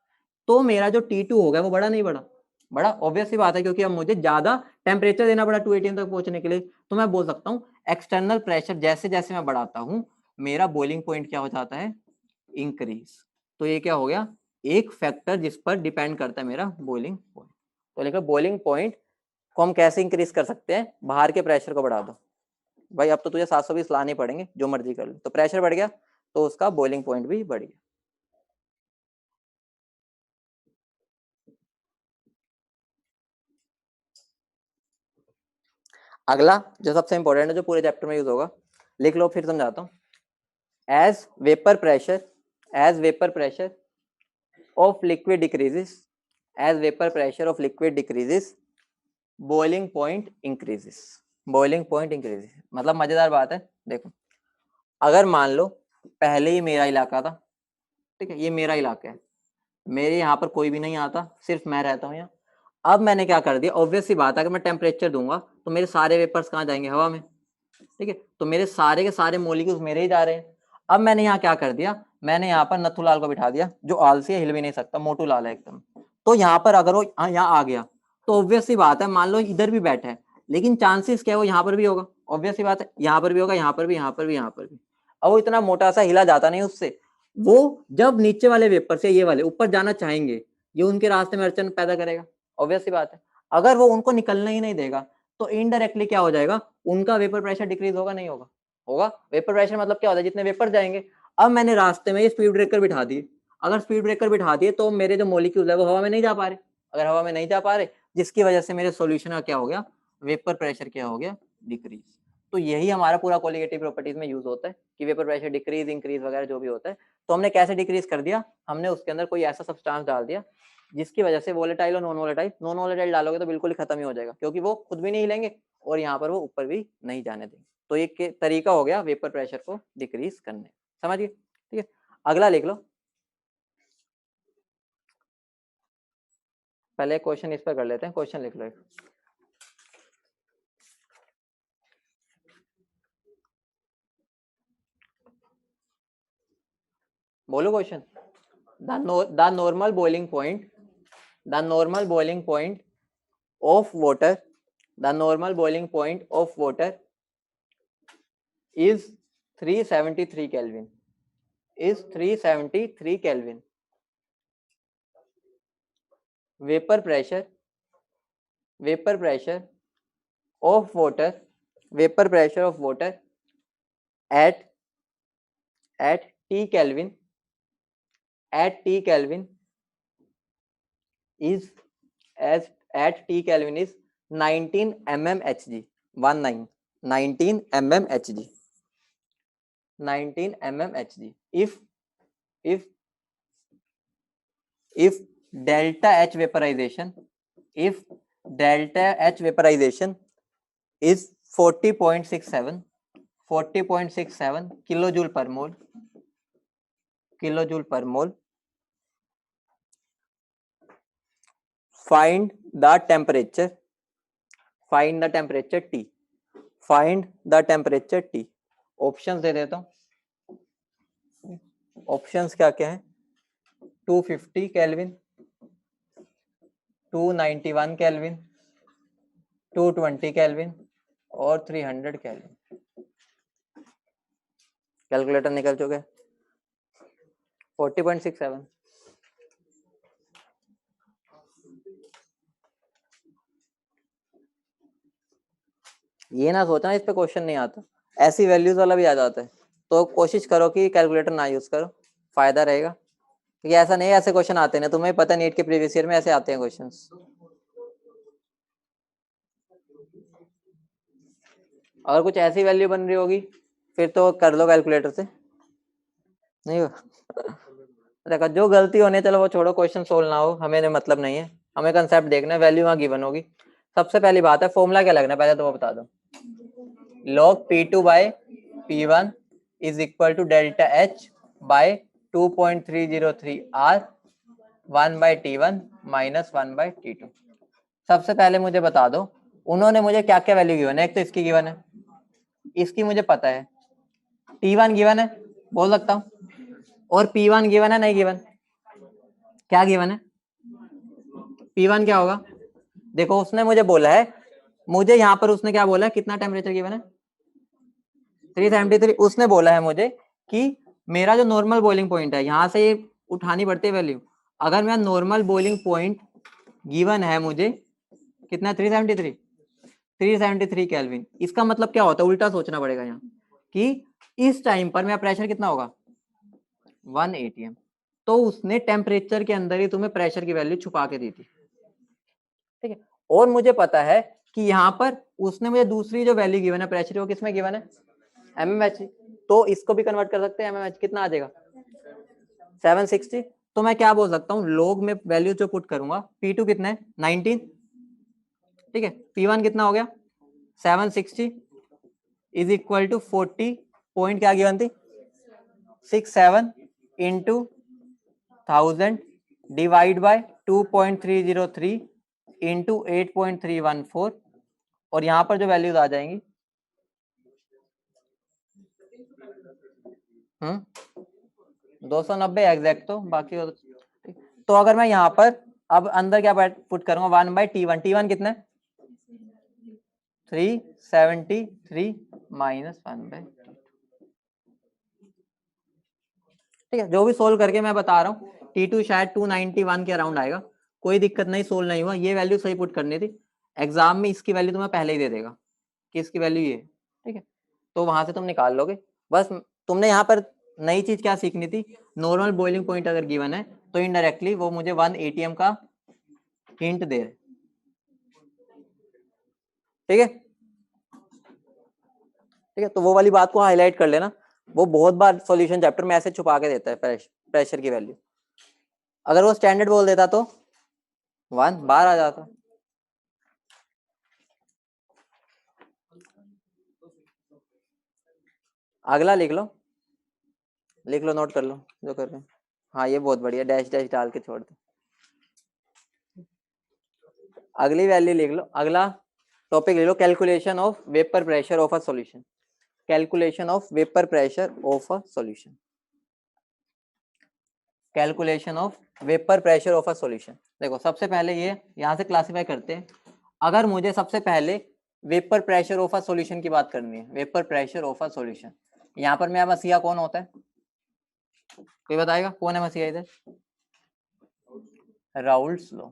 तो मेरा जो T2 हो गया वो बड़ा नहीं बढ़ा, बड़ा ऑब्वियस सी बात है, क्योंकि अब मुझे ज्यादा टेम्परेचर देना पड़ा 2 atm तक पहुंचने के लिए। तो मैं बोल सकता हूँ एक्सटर्नल प्रेशर जैसे जैसे मैं बढ़ाता हूँ, मेरा बॉइलिंग पॉइंट क्या हो जाता है, इंक्रीज। तो ये क्या हो गया, एक फैक्टर जिस पर डिपेंड करता है मेरा बॉइलिंग पॉइंट। तो लिखो बॉइलिंग पॉइंट को हम कैसे इंक्रीज कर सकते हैं, बाहर के प्रेशर को बढ़ा दो। भाई अब तो तुझे 720 लाने पड़ेंगे, जो मर्जी कर ले, तो प्रेशर बढ़ गया तो उसका बॉइलिंग पॉइंट भी बढ़ गया। अगला जो सबसे इंपॉर्टेंट है, जो पूरे चैप्टर में यूज होगा, लिख लो फिर समझाता हूँ। As vapour pressure of liquid decreases, as vapour pressure of liquid decreases boiling point increases. Boiling point increases मतलब मजेदार बात है। देखो अगर मान लो पहले ही मेरा इलाका था, ठीक है, ये मेरा इलाका है, मेरे यहाँ पर कोई भी नहीं आता, सिर्फ मैं रहता हूँ यहाँ। अब मैंने क्या कर दिया, ऑब्वियस सी बात है, अगर मैं टेम्परेचर दूंगा तो मेरे सारे वेपर्स कहाँ जाएंगे, हवा में, ठीक है, तो मेरे सारे के सारे मॉलिक्यूल्स मेरे ही जा रहे हैं। अब मैंने यहाँ क्या कर दिया, मैंने यहाँ पर नथुलाल को बिठा दिया, जो आलसी है, हिल भी नहीं सकता, मोटू लाल है एकदम। तो यहाँ पर अगर वो यहाँ आ गया तो ऑब्वियस सी बात है, मान लो इधर भी बैठा है, लेकिन चांसेस क्या है, वो यहाँ पर भी होगा, ऑब्वियस सी बात है, यहाँ पर भी होगा, यहाँ पर भी, यहाँ पर भी, यहाँ पर भी। अब वो इतना मोटा सा हिला जाता नहीं उससे, वो जब नीचे वाले वेपर से ये वाले ऊपर जाना चाहेंगे, ये उनके रास्ते में अड़चन पैदा करेगा, ऑब्वियस सी बात है। अगर वो उनको निकलना ही नहीं देगा तो इनडायरेक्टली क्या हो जाएगा, उनका वेपर प्रेशर डिक्रीज होगा, नहीं होगा, होगा। वेपर प्रेशर मतलब क्या होता है, जितने वेपर जाएंगे। अब मैंने रास्ते में ये स्पीड ब्रेकर बिठा दिए, अगर स्पीड ब्रेकर बिठा दिए तो मेरे जो मॉलिक्यूल है वो हवा में नहीं जा पा रहे, अगर हवा में नहीं जा पा रहे, जिसकी वजह से मेरे सॉल्यूशन का क्या हो गया, वेपर प्रेशर क्या हो गया, डिक्रीज। तो यही हमारा पूरा कोलिगेटिव प्रॉपर्टीज में यूज होता है कि वेपर प्रेशर डिक्रीज, इंक्रीज वगैरह जो भी होता है। तो हमने कैसे डिक्रीज कर दिया, हमने उसके अंदर कोई ऐसा सब्सटेंस डाल दिया जिसकी वजह से वोलेटाइल और नॉन वोलेटाइल, नॉन वोलेटाइल डालोगे तो बिल्कुल ही खत्म ही हो जाएगा, क्योंकि वो खुद भी नहीं हिलेंगे और यहाँ पर वो ऊपर भी नहीं जाने देंगे। तो एक तरीका हो गया वेपर प्रेशर को डिक्रीज करने, समझिए, ठीक है। अगला लिख लो, पहले क्वेश्चन इस पर कर लेते हैं, क्वेश्चन लिख लो एक। बोलो question. The normal boiling point, the normal boiling point of water, the normal boiling point of water is 373 Kelvin, is 373 Kelvin. Vapor pressure of water, vapor pressure of water at T Kelvin, at T Kelvin is as at T Kelvin is 19 mmHg, 19 mmHg, 19 mmHg. If delta H vaporization, if delta H vaporization is 40.67 kilojoule per mole, kilojoule per mole, find the temperature, find the temperature T, find the temperature T. Options दे देता हूँ, options क्या क्या है, 250 kelvin, 291 kelvin, 220 kelvin और 300 kelvin. Calculator निकल चुके, 40.67। ये ना सोचना इस पे क्वेश्चन नहीं आता, ऐसी वैल्यूज वाला भी आ जाता है, तो कोशिश करो कि कैलकुलेटर ना यूज करो, फायदा रहेगा, क्योंकि ऐसा नहीं ऐसे क्वेश्चन आते हैं, तुम्हें पता नीट के प्रीवियस ईयर में ऐसे आते हैं क्वेश्चंस। अगर कुछ ऐसी वैल्यू बन रही होगी फिर तो कर लो कैलकुलेटर से, नहीं हो देखा, जो गलती होने चलो वो छोड़ो, क्वेश्चन सोल्व ना हो हमें मतलब नहीं है, हमें कंसेप्ट देखना है, वैल्यू वहाँ गिवन होगी। सबसे पहली बात है, फॉर्मूला क्या लगना है पहले तो वो बता दो, log P2 by P1 is equal to delta H by 2.303 R 1 by T1 minus 1 by T2। सबसे पहले मुझे बता दो उन्होंने मुझे क्या क्या वैल्यू गिवन है, एक तो इसकी गिवन है, इसकी मुझे पता है, T1 गिवन है बोल सकता हूँ, और P1 गिवन है, नहीं गिवन, क्या गिवन है, P1 क्या होगा, देखो उसने मुझे बोला है, मुझे यहाँ पर उसने क्या बोला है, कितना टेम्परेचर गिवन है 373, उसने बोला है मुझे कि मेरा जो नॉर्मल बॉइलिंग पॉइंट है, यहाँ से उठानी पड़ती है वैल्यू, अगर मेरा नॉर्मल बॉइलिंग पॉइंट गिवन है मुझे कितना 373 केल्विन, इसका मतलब क्या होता है, उल्टा सोचना पड़ेगा यहाँ कि इस टाइम पर मेरा प्रेशर कितना होगा 1 atm, तो उसने टेम्परेचर के अंदर ही तुम्हें प्रेशर की वैल्यू छुपा के दी थी, ठीक है। और मुझे पता है कि यहाँ पर उसने मुझे दूसरी जो वैल्यू गिवन है प्रेशर, वो किसमें गिवन है mmH, तो इसको भी कन्वर्ट कर सकते हैं mmH, कितना आ जाएगा 760। तो मैं क्या बोल सकता हूँ, लॉग में वैल्यू जो पुट करूंगा P2 कितना है 19, ठीक है, P1 कितना हो गया 760 इज इक्वल टू 40 पॉइंट क्या गिवन थी 67 इंटू 1000 डिवाइड बाय 2.303 इंटू 8.314, और यहाँ पर जो वैल्यूज आ जाएंगी 290 एग्जैक्ट, तो बाकी तो अगर मैं यहाँ पर अब अंदर क्या पुट करूंगा 1/T1, T1 कितना है 373 माइनस 1/, ठीक है। जो भी सोल्व करके मैं बता रहा हूँ T2 शायद 291 के अराउंड आएगा, कोई दिक्कत नहीं, सोल्व नहीं हुआ, ये वैल्यू सही पुट करनी थी, एग्जाम में इसकी वैल्यू तुम्हें पहले ही दे देगा कि इसकी वैल्यू ये है, ठीक है, तो वहां से तुम निकाल लोगे। बस तुमने यहाँ पर नई चीज क्या सीखनी थी, नॉर्मल बॉइलिंग पॉइंट अगर गिवन है तो इनडायरेक्टली वो मुझे 1 atm का हिंट दे रहे, ठीक है, ठीक है। तो वो वाली बात को हाईलाइट कर लेना, वो बहुत बार सॉल्यूशन चैप्टर में ऐसे छुपा के देता है प्रेशर की वैल्यू, अगर वो स्टैंडर्ड बोल देता तो 1 बार आ जाता। अगला लिख लो नोट कर लो जो कर रहे हैं, हाँ ये बहुत बढ़िया, डैश डैश डाल के छोड़ दो, अगली वैल्यू लिख लो, अगला टॉपिक लिख लो, calculation of vapour pressure of a solution, calculation of vapour pressure of a solution, calculation of vapour pressure of a solution. देखो सबसे पहले ये यहाँ से क्लासिफाई करते हैं, अगर मुझे सबसे पहले vapour pressure of a solution की बात करनी है, vapour pressure of a solution, यहाँ पर मेरा मसीहा कौन होता है, कोई बताएगा कौन है मसीहा इधर, राउल्ट्स लॉ,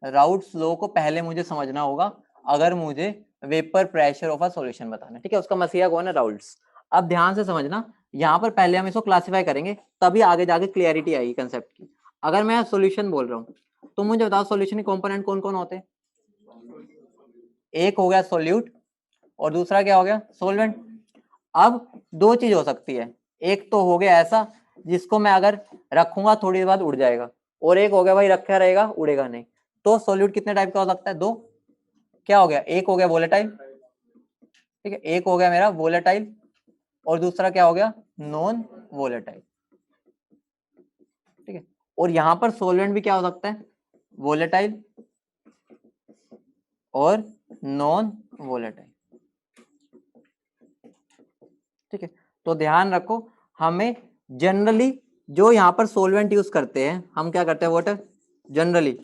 राउल्ट्स लॉ को पहले मुझे समझना होगा अगर मुझे vapour pressure of a solution बताना है, ठीक है, उसका मसीहा कौन है राउल्ट्स। अब ध्यान से समझना, यहाँ पर पहले हम इसको क्लासिफाई करेंगे तभी आगे जाके क्लियरिटी आएगी कंसेप्ट की। अगर मैं सॉल्यूशन बोल रहा हूँ तो मुझे बताओ सॉल्यूशन के कंपोनेंट कौन कौन होते हैं, एक हो गया सोल्यूट और दूसरा क्या हो गया सॉल्वेंट। अब दो चीज हो सकती है, एक तो हो गया ऐसा जिसको मैं अगर रखूंगा थोड़ी देर बाद उड़ जाएगा, और एक हो गया भाई रखा रहेगा उड़ेगा नहीं। तो सोल्यूट कितने टाइप का हो सकता है, दो, क्या हो गया, एक हो गया वोलेटाइल, ठीक है, एक हो गया मेरा वोलेटाइल और दूसरा क्या हो गया नॉन वोलेटाइल, ठीक है। और यहां पर सोल्वेंट भी क्या हो सकता है, वोलेटाइल और नॉन वोलेटाइल, ठीक है। तो ध्यान रखो, हमें जनरली जो यहाँ पर सोल्वेंट यूज करते हैं हम क्या करते हैं, वाटर जनरली,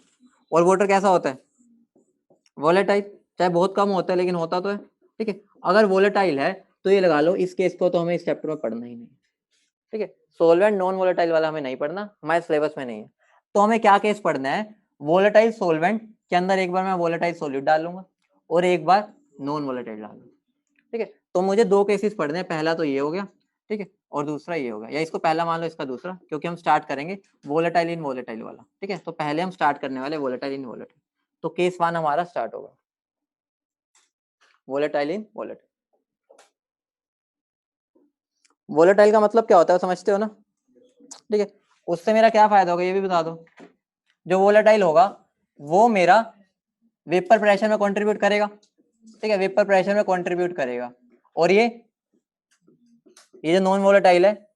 और वाटर कैसा होता है वोलेटाइल, चाहे बहुत कम होता है लेकिन होता तो है, ठीक है। अगर वोलेटाइल है तो ये लगा लो इस केस को तो हमें इस चैप्टर में पढ़ना ही नहीं, ठीक है, सोल्वेंट नॉन वोलेटाइल वाला हमें नहीं पढ़ना, हमारे सिलेबस में नहीं है। तो हमें क्या केस पढ़ना है, वोलेटाइल सोल्वेंट के अंदर एक बार मैं वोलेटाइल सोल्यूट डालूंगा और एक बार नॉन वोलेटाइल डालूंगा, ठीक है। तो मुझे दो केसेस पढ़ने हैं, पहला तो ये हो गया, ठीक है, और दूसरा ये होगा, या इसको पहला मान लो इसका दूसरा, क्योंकि हम स्टार्ट करेंगे वोलेटाइल इन वोलेटाइल वाला, ठीक है। तो पहले हम स्टार्ट करने वाले वोलेटाइल इन वोलेटाइल, तो केस 1 हमारा स्टार्ट होगा वोलेटाइल इन वोलेटाइल। वोलेटाइल का मतलब क्या होता है समझते हो ना, ठीक है। उससे मेरा क्या फायदा होगा ये भी बता दो, जो वोलेटाइल होगा वो मेरा वेपर प्रेशर में कंट्रीब्यूट करेगा, ठीक है, वेपर प्रेशर में कंट्रीब्यूट करेगा, और ये जो नॉन वोलेटाइल है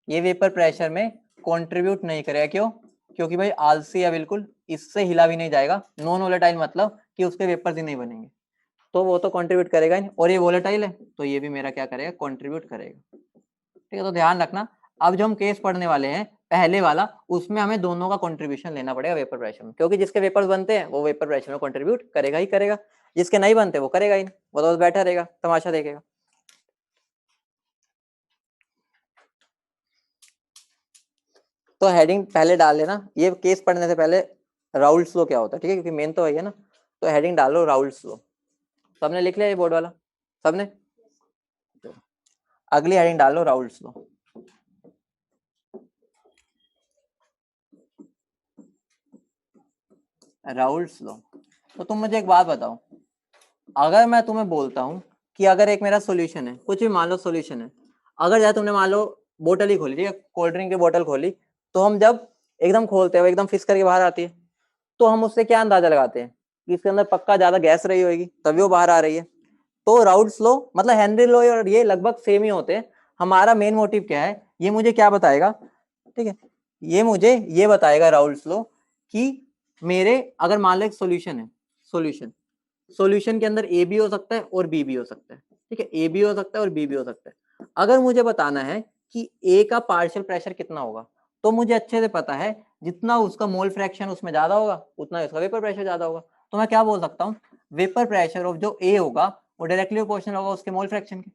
ये वेपर प्रेशर में कंट्रीब्यूट नहीं करेगा, क्यों, क्योंकि भाई आलसी है बिल्कुल, इससे हिला भी नहीं जाएगा, नॉन वोलेटाइल मतलब कि उसके वेपर्स ही नहीं बनेंगे, तो वो तो कंट्रीब्यूट करेगा नहीं, और ये वोलेटाइल है तो ये भी मेरा क्या करेगा कंट्रीब्यूट करेगा, ठीक है। तो ध्यान रखना, अब जो हम केस पढ़ने वाले हैं पहले वाला, उसमें हमें दोनों का कंट्रीब्यूशन लेना पड़ेगा वेपर प्रेशर में, क्योंकि जिसके वेपर्स बनते हैं वो वेपर प्रेशर में कंट्रीब्यूट करेगा ही करेगा, जिसके नहीं बनते वो करेगा ही नहीं, वो तो बैठा रहेगा तमाशा देखेगा। तो हेडिंग पहले डाल लेना, ये केस पढ़ने से पहले राउल्स लॉ क्या होता है, ठीक है, क्योंकि मेन तो वही है ना। तो हेडिंग डालो राउल्स लॉ। सबने लिख लिया ये बोर्ड वाला, सबने? अगली हेडिंग डालो राउल्स लॉ। Raoult's law. तो तुम मुझे एक बात बताओ, अगर मैं तुम्हें बोलता हूँ कि अगर एक मेरा सॉल्यूशन है, कुछ भी मान लो सॉल्यूशन है, अगर जैसे तुमने मान लो बोतल ही खोली, ठीक है, कोल्ड ड्रिंक की बोतल खोली, तो हम जब एकदम खोलते हैं वो एकदम फिस करके बाहर आती है, तो हम उससे क्या अंदाजा लगाते हैं कि इसके अंदर पक्का ज्यादा गैस रही होगी तभी वो बाहर आ रही है। तो राउल्स लॉ मतलब हेनरी लॉ और ये लगभग सेम ही होते हैं। हमारा मेन मोटिव क्या है, ये मुझे क्या बताएगा, ठीक है, ये मुझे ये बताएगा राउल्स लॉ कि मेरे अगर मान लो एक सॉल्यूशन है, सॉल्यूशन के अंदर ए भी हो सकता है और बी भी हो सकता है, ठीक है, ए भी हो सकता है और बी भी हो सकता है। अगर मुझे बताना है कि ए का पार्शियल प्रेशर कितना होगा, तो मुझे अच्छे से पता है जितना उसका मोल फ्रैक्शन उसमें ज्यादा होगा उतना उसका वेपर प्रेशर ज्यादा होगा। तो मैं क्या बोल सकता हूँ, वेपर प्रेशर ऑफ जो ए होगा वो डायरेक्टली प्रोपोर्शनल होगा उसके मोल फ्रैक्शन के।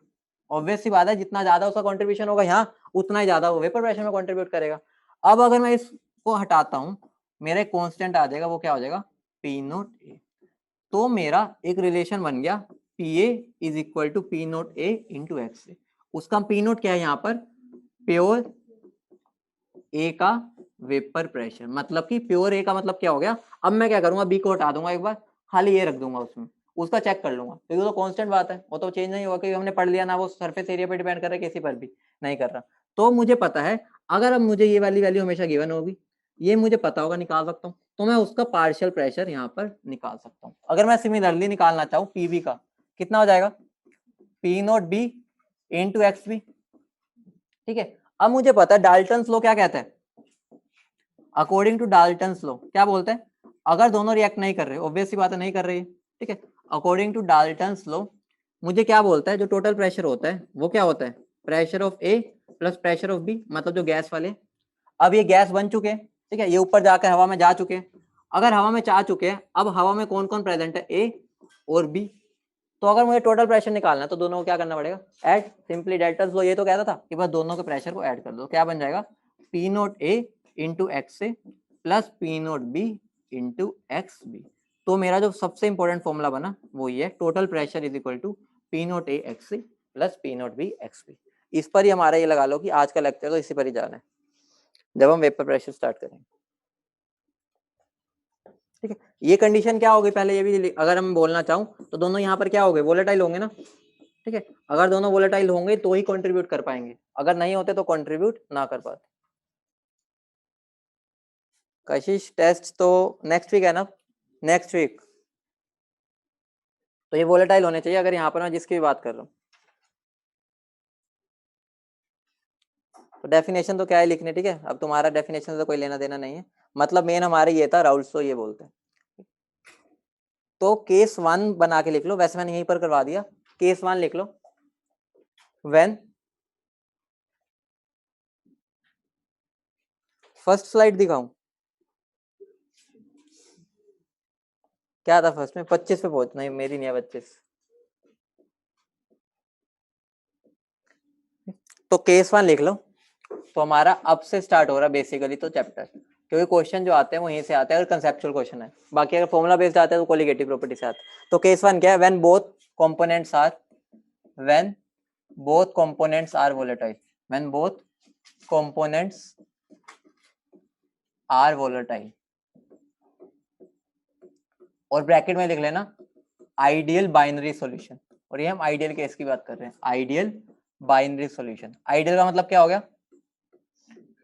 ऑब्वियस सी बात है, जितना ज्यादा उसका कंट्रीब्यूशन होगा यहाँ, उतना ही ज्यादा वो वेपर प्रेशर में कंट्रीब्यूट करेगा। अब अगर मैं इसको हटाता हूँ, मेरा एक कांस्टेंट आ जाएगा, वो क्या हो जाएगा, पी नोट ए। तो मेरा एक रिलेशन बन गया, P A is equal to P nought A into X A. उसका पी नोट क्या है यहाँ पर, प्योर ए का वेपर प्रेशर, मतलब कि प्योर ए का मतलब क्या हो गया। अब मैं क्या करूंगा, बी को हटा दूंगा एक बार, खाली ए रख दूंगा उसमें, उसका चेक कर लूंगा, क्योंकि तो कांस्टेंट बात है, वो तो चेंज नहीं होगा, क्योंकि हमने पढ़ लिया ना, वो सरफेस एरिया पे डिपेंड कर रहा है, किसी पर भी नहीं कर रहा। तो मुझे पता है, अगर अब मुझे ये वाली वैल्यू हमेशा गिवन होगी, ये मुझे पता होगा, निकाल सकता हूँ, तो मैं उसका पार्शियल प्रेशर यहाँ पर निकाल सकता हूँ। अगर मैं सिमिलरली निकालना चाहूँ पीबी का, कितना हो जाएगा, P nought B into X B, ठीक है। अब मुझे पता है डाल्टन्स लॉ क्या कहता है, अकॉर्डिंग टू डाल्टन्स लॉ क्या बोलते हैं, अगर दोनों रिएक्ट नहीं कर रहे, ऑब्वियस सी बात है नहीं कर रही है, ठीक है, अकॉर्डिंग टू डाल्टन्स लॉ मुझे क्या बोलता है, जो टोटल प्रेशर होता है वो क्या होता है, pressure of A plus pressure of B, मतलब जो गैस वाले। अब ये गैस बन चुके हैं, ठीक है, ये ऊपर जाकर हवा में जा चुके हैं। अगर हवा में जा चुके हैं, अब हवा में कौन कौन प्रेजेंट है, ए और बी। तो अगर मुझे टोटल प्रेशर निकालना है तो दोनों को क्या करना पड़ेगा, ऐड, सिंपली डेल्टन्स लॉ ये तो कहता था कि बस दोनों के प्रेशर को ऐड कर दो, क्या बन जाएगा, P nought A into X A plus P nought B into X B. तो मेरा जो सबसे इंपॉर्टेंट फॉर्मूला बना वो ये है, total pressure is equal to P nought A X A plus P nought B X B. इस पर ही हमारा ये लगा लो कि आज का लेक्चर तो इसी पर ही जाना है जब हम वेपर प्रेशर स्टार्ट करेंगे, ठीक है। ये कंडीशन क्या होगी पहले ये भी, अगर हम बोलना चाहूँ तो दोनों यहाँ पर क्या होंगे, वोलेटाइल होंगे ना, ठीक है। अगर दोनों वोलेटाइल होंगे तो ही कंट्रीब्यूट कर पाएंगे, अगर नहीं होते तो कंट्रीब्यूट ना कर पाते। कशिश टेस्ट तो नेक्स्ट वीक है ना, नेक्स्ट वीक। तो ये वोलेटाइल होने चाहिए, अगर यहाँ पर मैं जिसकी भी बात कर रहा हूँ। तो डेफिनेशन तो क्या है लिखने, ठीक है, अब तुम्हारा डेफिनेशन से कोई लेना देना नहीं है, मतलब मेन हमारे ये था, राउल्स तो ये बोलते हैं। तो केस 1 बना के लिख लो, वैसे मैंने यहीं पर करवा दिया, केस 1 लिख लो, व्हेन, फर्स्ट स्लाइड दिखाऊं, क्या था फर्स्ट में, 25 पे पहुंच, नहीं मेरी नहीं है 25। तो केस 1 लिख लो। तो हमारा अब से स्टार्ट हो रहा है बेसिकली तो चैप्टर, क्योंकि क्वेश्चन जो आते हैं वो यहीं से आते हैं, और कंसेप्चुअल क्वेश्चन है, बाकी अगर फॉर्मूला बेस्ड आते हैं तो कोलिगेटिव प्रॉपर्टी से आते हैं। तो केस 1 क्या है, when both components are, when both components are volatile, when both components are volatile, और ब्रैकेट में लिख लेना आइडियल बाइनरी सॉल्यूशन, और ये हम आइडियल केस की बात कर रहे हैं, आइडियल बाइनरी सॉल्यूशन। आइडियल का मतलब क्या हो गया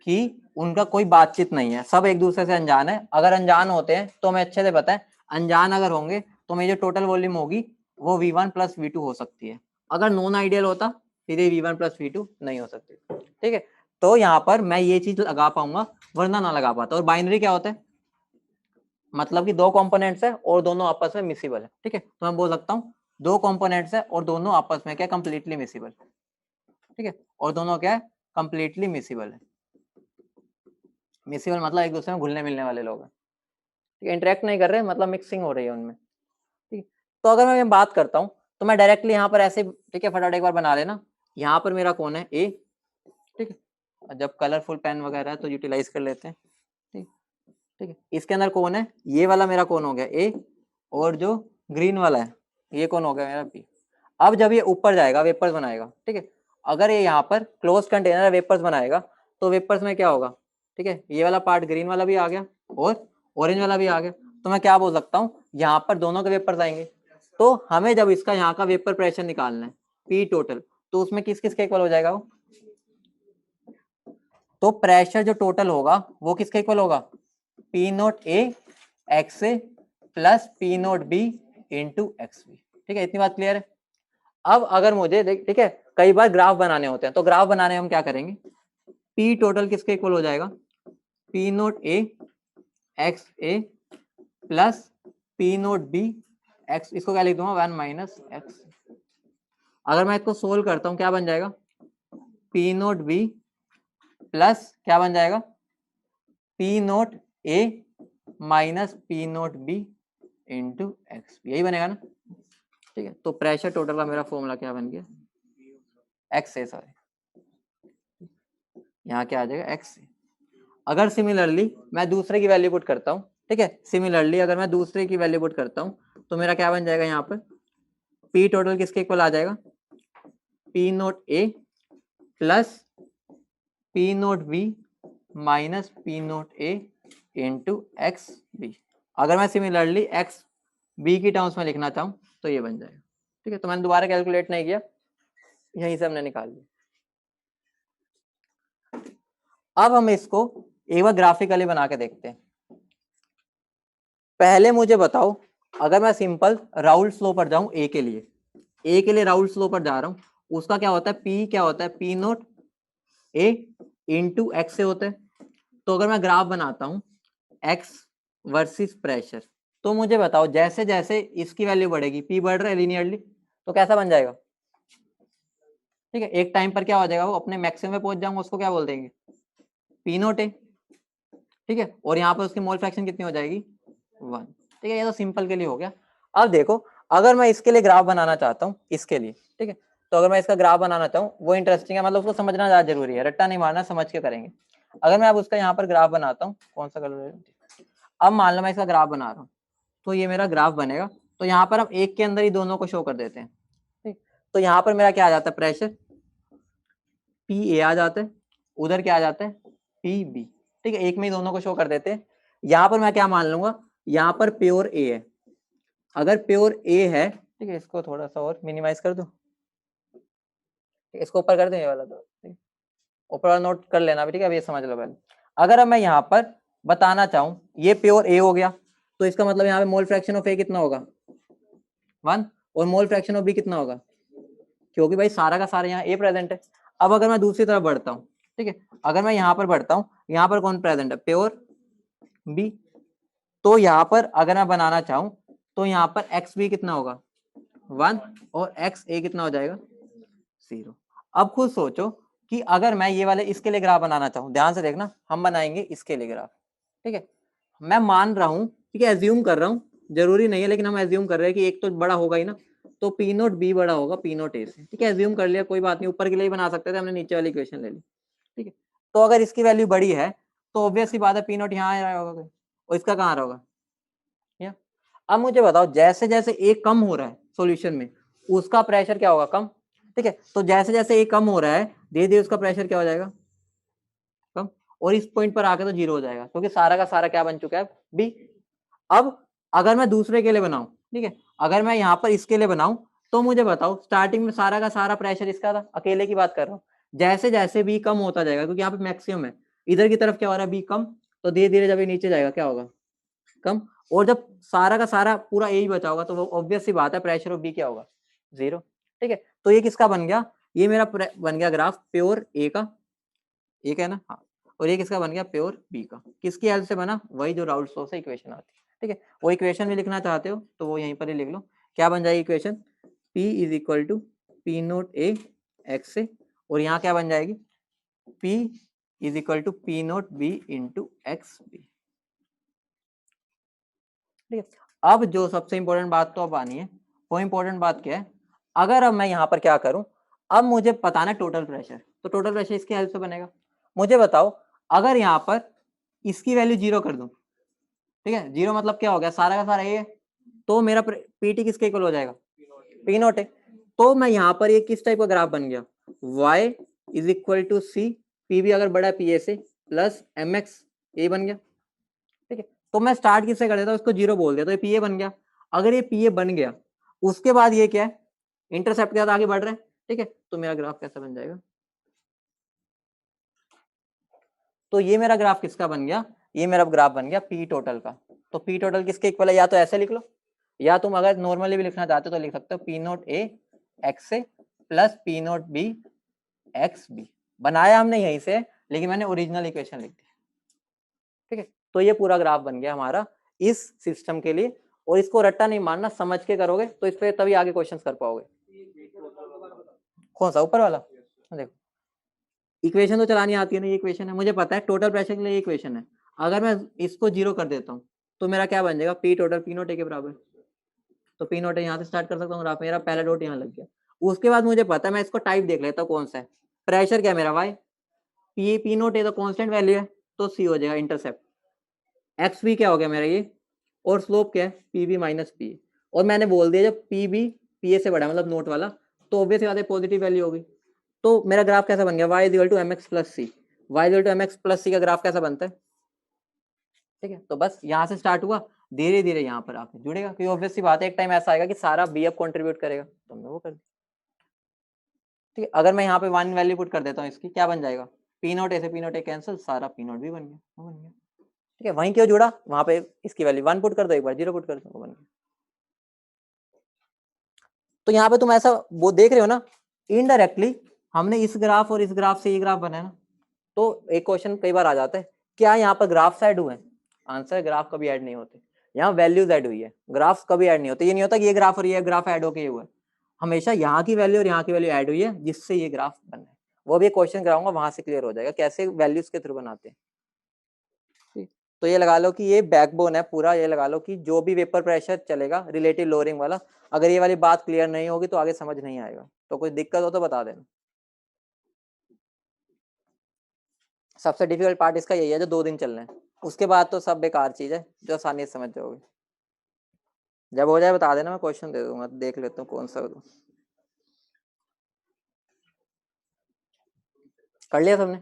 कि उनका कोई बातचीत नहीं है, सब एक दूसरे से अनजान है। अगर अनजान होते हैं तो हमें अच्छे से पता है, अनजान अगर होंगे तो मेरी जो टोटल वॉल्यूम होगी वो V1 प्लस V2 हो सकती है। अगर नॉन आइडियल होता फिर ये V1 प्लस V2 नहीं हो सकती, ठीक है। तो यहाँ पर मैं ये चीज लगा पाऊंगा, वरना ना लगा पाता। और बाइनरी क्या होता है, मतलब कि दो कंपोनेंट्स है और दोनों आपस में मिसिबल है, ठीक है। तो मैं बोल सकता हूँ दो कंपोनेंट्स है और दोनों आपस में क्या, कंप्लीटली मिसिबल, ठीक है, और दोनों क्या है, कंप्लीटली मिसिबल है। मिसिबल मतलब एक दूसरे में घुलने मिलने वाले लोग हैं, ठीक है, इंटरेक्ट नहीं कर रहे, मतलब मिक्सिंग हो रही है उनमें, ठीक है। तो अगर मैं बात करता हूँ तो मैं डायरेक्टली यहाँ पर ऐसे, ठीक है, फटाफट एक बार बना लेना, यहाँ पर मेरा कौन है, ए, ठीक है, जब कलरफुल पेन वगैरह है तो यूटिलाइज कर लेते हैं। ठीक ठीक है, इसके अंदर कौन है, ये वाला मेरा कौन हो गया ए, और जो ग्रीन वाला है ये कौन हो गया मेरा बी। अब जब ये ऊपर जाएगा वेपर्स बनाएगा, ठीक है, अगर ये यहाँ पर क्लोज कंटेनर वेपर्स बनाएगा तो वेपर्स में क्या होगा, ठीक है, ये वाला पार्ट ग्रीन वाला भी आ गया और ऑरेंज वाला भी आ गया, तो मैं क्या बोल सकता हूँ, यहाँ पर दोनों के वेपर्स आएंगे। तो हमें जब इसका यहाँ का वेपर प्रेशर निकालना है पी टोटल, तो उसमें किस किस के इक्वल हो जाएगा वो, तो प्रेशर जो टोटल होगा वो किसके इक्वल होगा, P nought A X A plus P nought B into X B. ठीक है, इतनी बात क्लियर है। अब अगर मुझे ठीक है, कई बार ग्राफ बनाने होते हैं, तो ग्राफ बनाने में हम क्या करेंगे, पी टोटल किसके इक्वल हो जाएगा, P nought A X A plus P nought B X, इसको क्या लिख दूंगा 1 माइनस एक्स। अगर मैं इसको सोल्व करता हूं क्या बन जाएगा, पी नोट बी प्लस क्या बन जाएगा, P nought A minus P nought B into X, यही बनेगा ना। ठीक है, तो प्रेशर टोटल का मेरा फॉर्मूला क्या बन गया, एक्स ए, सॉरी यहाँ क्या आ जाएगा एक्स ए। अगर सिमिलरली मैं दूसरे की वैल्यू पुट करता हूँ, ठीक है, सिमिलरली अगर मैं दूसरे की वैल्यू पुट करता हूँ तो मेरा क्या बन जाएगा, यहाँ पर पी टोटल किसके इक्वल आ जाएगा, P nought A plus P nought B minus P nought A into X B. अगर मैं सिमिलरली एक्स बी की टर्म्स में लिखना चाहूँ तो ये बन जाएगा। ठीक है, तो मैंने दोबारा कैलकुलेट नहीं किया, यहीं से हमने निकाल लिया। अब हम इसको एक बार ग्राफिकली बना के देखते हैं। पहले मुझे बताओ, अगर मैं सिंपल राउल्ट स्लो पर जाऊं ए के लिए राउल्ट स्लो पर जा रहा हूं, उसका क्या होता है, पी क्या होता है, P nought A into x से होता है। तो अगर मैं ग्राफ बनाता हूं एक्स वर्सेस प्रेशर, तो मुझे बताओ जैसे जैसे इसकी वैल्यू बढ़ेगी, पी बढ़ रहा है लीनियरली, तो कैसा बन जाएगा, ठीक है, एक टाइम पर क्या हो जाएगा, वो अपने मैक्सिमम में पहुंच जाऊंगा, उसको क्या बोल देंगे, पी नोट ए। ठीक है, और यहाँ पर उसकी मोल फ्रैक्शन कितनी हो जाएगी, 1। ठीक है, ये तो सिंपल के लिए हो गया। अब देखो, अगर मैं इसके लिए ग्राफ बनाना चाहता हूँ, इसके लिए, ठीक है, तो अगर मैं इसका ग्राफ बनाना चाहूँ, वो इंटरेस्टिंग है, मतलब उसको समझना ज्यादा जरूरी है, रट्टा नहीं मारना, समझ के करेंगे। अगर मैं अब उसका यहाँ पर ग्राफ बनाता हूँ, कौन सा कलर, अब मान लो मैं इसका ग्राफ बना रहा हूँ, तो ये मेरा ग्राफ बनेगा। तो यहाँ पर हम एक के अंदर ही दोनों को शो कर देते हैं। ठीक, तो यहाँ पर मेरा क्या आ जाता है, प्रेशर पी ए आ जाता है, उधर क्या आ जाता है, पी बी। ठीक है, एक में ही दोनों को शो कर देते हैं। यहाँ पर मैं क्या मान लूंगा, यहाँ पर प्योर ए है। अगर प्योर ए है, ठीक है, इसको थोड़ा सा और मिनिमाइज कर दो, इसको ऊपर कर दें ये वाला, तो ऊपर वाला नोट कर लेना भी, ठीक है, अब ये समझ लो पहले। अगर अब मैं यहाँ पर बताना चाहूँ ये प्योर ए हो गया, तो इसका मतलब यहाँ पे मोल फ्रैक्शन ऑफ ए कितना होगा, 1, और मोल फ्रैक्शन ऑफ बी कितना होगा, क्योंकि भाई सारा का सारा यहाँ ए प्रेजेंट है। अब अगर मैं दूसरी तरफ बढ़ता हूँ, ठीक है, अगर मैं यहाँ पर बढ़ता हूँ, यहाँ पर कौन प्रेजेंट है, प्योर बी। तो यहाँ पर अगर मैं बनाना चाहूँ तो यहाँ पर एक्स बी कितना होगा, 1, और एक्स ए कितना हो जाएगा, 0। अब खुद सोचो कि अगर मैं ये वाले इसके लिए ग्राफ बनाना चाहूँ, ध्यान से देखना, हम बनाएंगे इसके लिए ग्राफ। ठीक है, मैं मान रहा हूँ, ठीक है, एज्यूम कर रहा हूँ, जरूरी नहीं है, लेकिन हम एज्यूम कर रहे हैं कि एक तो बड़ा होगा ही ना, तो पी नोट बी बड़ा होगा पी नोट ए से। ठीक है, एज्यूम कर लिया, कोई बात नहीं, ऊपर के लिए बना सकते थे, हमने नीचे वाली इक्वेशन ले ली। ठीक है, तो अगर इसकी वैल्यू बड़ी है तो ऑब्वियस सी बात है पी नोट यहाँ आ रहा होगा, और इसका कहाँ आ रहा होगा, या। अब मुझे बताओ, जैसे जैसे ए कम हो रहा है सॉल्यूशन में, उसका प्रेशर क्या होगा, कम। ठीक है, तो जैसे जैसे ए कम हो रहा है, धीरे धीरे उसका प्रेशर क्या हो जाएगा, कम, और इस पॉइंट पर आके तो 0 हो जाएगा, क्योंकि सारा का सारा क्या बन चुका है, बी। अब अगर मैं दूसरे के लिए बनाऊं, ठीक है, अगर मैं यहाँ पर इसके लिए बनाऊं, तो मुझे बताओ स्टार्टिंग में सारा का सारा प्रेशर इसका था, अकेले की बात कर रहा हूँ, जैसे जैसे बी कम होता जाएगा, क्योंकि यहाँ पे मैक्सिमम है, इधर की तरफ क्या हो रहा है, बी कम, तो धीरे धीरे जब ये नीचे जाएगा क्या होगा, कम, और जब सारा का सारा पूरा ए ही बचा होगा, तो वो ऑब्वियस सी बात है प्रेशर ऑफ बी क्या होगा, 0। ठीक है, तो ये किसका बन गया, ये मेरा बन गया ग्राफ प्योर ए का, एक है ना, हाँ, और ये किसका बन गया, प्योर बी का। किसकी हेल्प से बना, वही जो राउल्ट लॉ से इक्वेशन आती है। ठीक है, वो इक्वेशन भी लिखना चाहते हो तो वो यहीं पर ही लिख लो, क्या बन जाएगी equation, P is equal to P nought A X से, और यहाँ क्या बन जाएगी, P is equal to P nought B into X B. ठीक है, अब जो सबसे इंपॉर्टेंट बात तो अब आनी है, वो इंपॉर्टेंट बात क्या है, अगर अब मैं यहाँ पर क्या करूँ, अब मुझे पता ना टोटल प्रेशर, तो टोटल प्रेशर इसकी हेल्प से बनेगा। मुझे बताओ अगर यहाँ पर इसकी वैल्यू 0 कर दूं, ठीक है, 0 मतलब क्या हो गया, सारा का सारा ये है, तो मेरा पीटी किसके इक्वल हो जाएगा, पी नॉट है। तो मैं यहाँ पर ये किस टाइप का ग्राफ बन गया, y is equal to C, P भी अगर बड़ा है पी ए से, प्लस एम एक्स, ये बन गया, ठीक है। तो मैं स्टार्ट किससे कर देता हूँ, इसको 0 बोल दिया तो ये पी ए बन गया। अगर ये पी ए बन गया उसके बाद ये क्या है, इंटरसेप्ट के साथ आगे बढ़ रहे हैं, ठीक है, तो मेरा ग्राफ कैसा बन जाएगा, तो ये मेरा ग्राफ किसका बन गया, ये मेरा ग्राफ बन गया पी टोटल का। तो पी टोटल किसके इक्वल है, या तो ऐसे लिख लो, या तुम अगर नॉर्मली भी लिखना चाहते हो तो लिख सकते हो P nought A X A plus P nought B X B. बनाया हमने यहीं से, लेकिन मैंने ओरिजिनल इक्वेशन लिख दी, ठीक है। तो ये पूरा ग्राफ बन गया हमारा इस सिस्टम के लिए, और इसको रट्टा नहीं मारना, समझ के करोगे तो इस पे तभी आगे क्वेश्चंस कर पाओगे। कौन सा, ऊपर वाला, देखो इक्वेशन तो चलानी आती है ना, ये इक्वेशन है, मुझे पता है टोटल प्रेशर के लिए ये इक्वेशन है। अगर मैं इसको 0 कर देता हूँ तो मेरा क्या बन जाएगा, पी टोटल पी नोट ए के बराबर। तो पी नोट ए यहाँ से स्टार्ट कर सकता हूँ ग्राफ, मेरा पहला डॉट यहाँ लग गया। उसके बाद मुझे पता है, मैं इसको टाइप देख लेता हूँ कौन सा है, प्रेशर क्या है मेरा वाई, पी नोट ए तो कॉन्स्टेंट वैल्यू है तो सी हो जाएगा इंटरसेप्ट, एक्स भी क्या हो गया मेरा ये, और स्लोप क्या है पी बी माइनस पी। और मैंने बोल दिया जब पी बी पी ए से बड़ा मतलब नोट वाला, तो ऑब्वियस बात है पॉजिटिव वैल्यू होगी। तो मेरा ग्राफ कैसा बन गया, y equal to M X plus C. Y equal to M X plus C का ग्राफ कैसा बनता है, ठीक है। तो बस यहाँ से स्टार्ट हुआ, धीरे धीरे यहाँ पर आके जुड़ेगा, क्योंकि ऑब्वियस सी बात है एक टाइम ऐसा आएगा कि सारा बी अब कंट्रीब्यूट करेगा, तो हमने वो कर दिया, ठीक है। अगर मैं यहाँ पे 1 वैल्यू पुट कर देता हूँ इसकी, क्या बन जाएगा, पी नोट ए से पी नोट ए कैंसिल, सारा पी नोट भी बन गया, वो बन गया, ठीक है। वहीं क्यों जुड़ा, वहां पे इसकी वैल्यू 1 पुट कर दो, एक बार 0 पुट कर दो, वो बन गया। तो यहाँ पे तुम ऐसा वो देख रहे हो ना, इनडायरेक्टली हमने इस ग्राफ और इस ग्राफ से ये ग्राफ बना है ना। तो एक क्वेश्चन कई बार आ जाता है, क्या यहाँ पर ग्राफ ऐड हुए, आंसर ग्राफ कभी ऐड नहीं होते, यहाँ वैल्यूज ऐड हुई है, ग्राफ कभी ऐड नहीं होते। ये नहीं होता कि ये ग्राफ और ये ग्राफ ऐड होके ये हुआ है, हमेशा यहाँ की वैल्यू और यहाँ की वैल्यू ऐड हुई है जिससे ये ग्राफ बना है। वो भी क्वेश्चन कराऊंगा, वहां से क्लियर हो जाएगा कैसे वैल्यूज के थ्रू बनाते हैं। तो ये लगा लो कि ये बैकबोन है पूरा, ये लगा लो कि जो भी वेपर प्रेशर चलेगा रिलेटिव लोअरिंग वाला, अगर ये वाली बात क्लियर नहीं होगी तो आगे समझ नहीं आएगा। तो कोई दिक्कत हो तो बता देना। सबसे डिफिकल्ट पार्ट इसका यही है जो 2 दिन चलने हैं, उसके बाद तो सब बेकार चीज है जो आसानी से समझ जाओगे। जब हो जाए बता देना, मैं क्वेश्चन दे दूंगा, देख लेता हूँ कौन सा कर लिया सबने,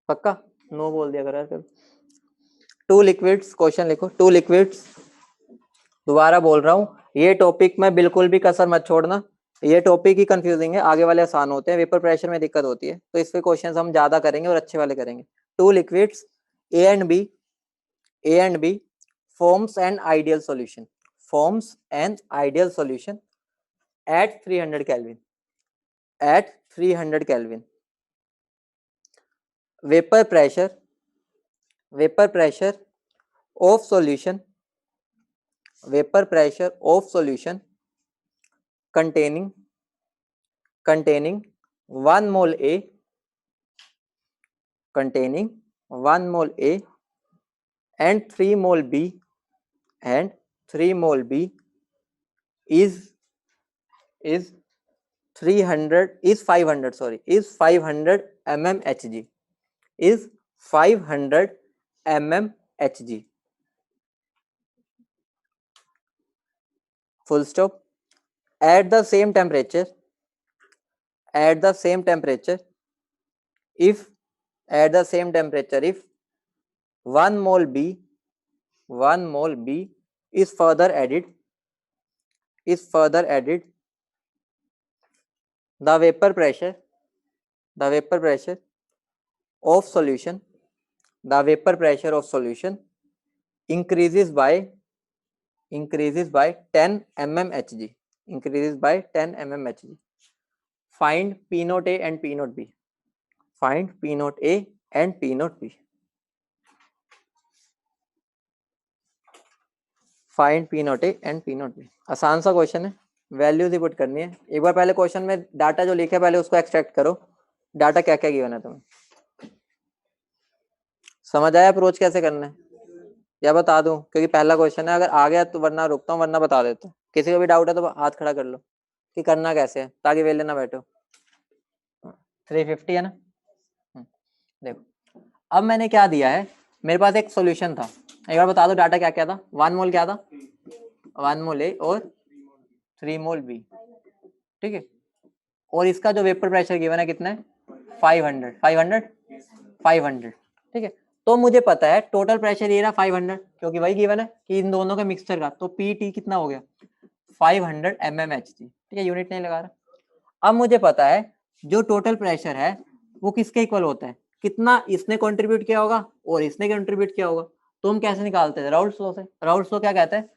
पक्का नो बोल दिया करो यार। 2 लिक्विड्स, क्वेश्चन लिखो 2 लिक्विड्स, दोबारा बोल रहा हूँ ये टॉपिक में बिल्कुल भी कसर मत छोड़ना, ये टॉपिक ही कंफ्यूजिंग है, आगे वाले आसान होते हैं, वेपर प्रेशर में दिक्कत होती है, तो इस पे क्वेश्चंस हम ज्यादा करेंगे और अच्छे वाले करेंगे। 2 liquids A and B forms an ideal solution at 300 Kelvin. Vapor pressure of solution containing 1 mole A and 3 mole B is 500 mmHg, is 500 mmHg, full stop. At the same temperature, if 1 mole B is further added, the vapor pressure of solution increases by 10 mmHg, Find P naught A and P naught B. आसान सा question है, values ही put करनी है। एक बार पहले question में data जो लिखा है पहले उसको एक्सट्रैक्ट करो, डाटा क्या क्या गिवन है तुम्हें, समझ आया अप्रोच कैसे करना है, या बता दूं, क्योंकि पहला क्वेश्चन है, अगर आ गया तो वरना रुकता हूँ, वरना बता देता हूँ। किसी को भी डाउट है तो हाथ खड़ा कर लो कि करना कैसे है, ताकि वेले ना बैठो। 350 है ना, देखो अब मैंने क्या दिया है, मेरे पास एक सॉल्यूशन था, एक बार बता दो डाटा क्या क्या था। 1 मोल क्या था, 1 मोल ए और 3 मोल बी, ठीक है। और इसका जो वेपर प्रेशर गिवन है कितना है, 500, ठीक है। तो मुझे पता है टोटल प्रेशर ये रहा 500, क्योंकि वही गिवन है कि इन दोनों के मिक्सचर का, तो पीटी कितना हो गया 500 mmHg, ठीक है, यूनिट नहीं लगा रहा। अब मुझे पता है जो टोटल प्रेशर है वो किसके इक्वल होता है, कितना इसने कंट्रीब्यूट किया होगा और इसने कंट्रीब्यूट किया होगा। तो हम कैसे निकालते हैं, राउल्ट्स लॉ से। राउल्ट्स लॉ क्या कहता है,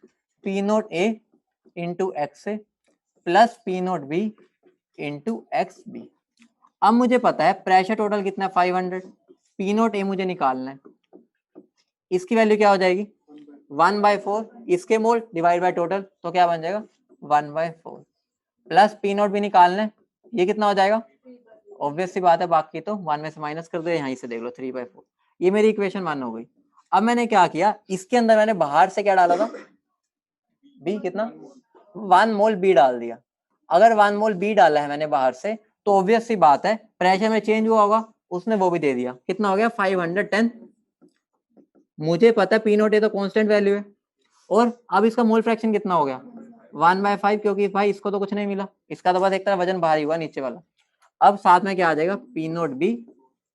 P nought A into X A plus P nought B into X B. अब मुझे पता है प्रेशर टोटल कितना है 500, पी नोट ए मुझे निकालना है, इसकी वैल्यू क्या हो जाएगी 1/4, इसके मोल डिवाइड बाय टोटल, तो क्या बन जाएगा 1/4 प्लस पी नोट भी निकालना है, ये कितना हो जाएगा, ऑब्वियस सी बात है, बाकी तो 1 में से माइनस कर दो, यहीं से देख लो 3/4। ये मेरी इक्वेशन 1 हो गई। अब मैंने क्या किया, इसके अंदर मैंने बाहर से क्या डाला था, बी कितना 1 मोल बी डाल दिया। अगर 1 मोल बी डाला है मैंने बाहर से, तो ऑब्वियस सी बात है प्रेशर में चेंज हुआ होगा, उसने वो भी दे दिया, कितना हो गया 510। मुझे पता है पी नोट ए तो कांस्टेंट वैल्यू है, और अब इसका मोल फ्रैक्शन कितना हो गया 1/5, क्योंकि भाई इसको तो कुछ नहीं मिला, इसका तो बस एक तरह वजन भारी हुआ नीचे वाला। अब साथ में क्या आ जाएगा पी नोट बी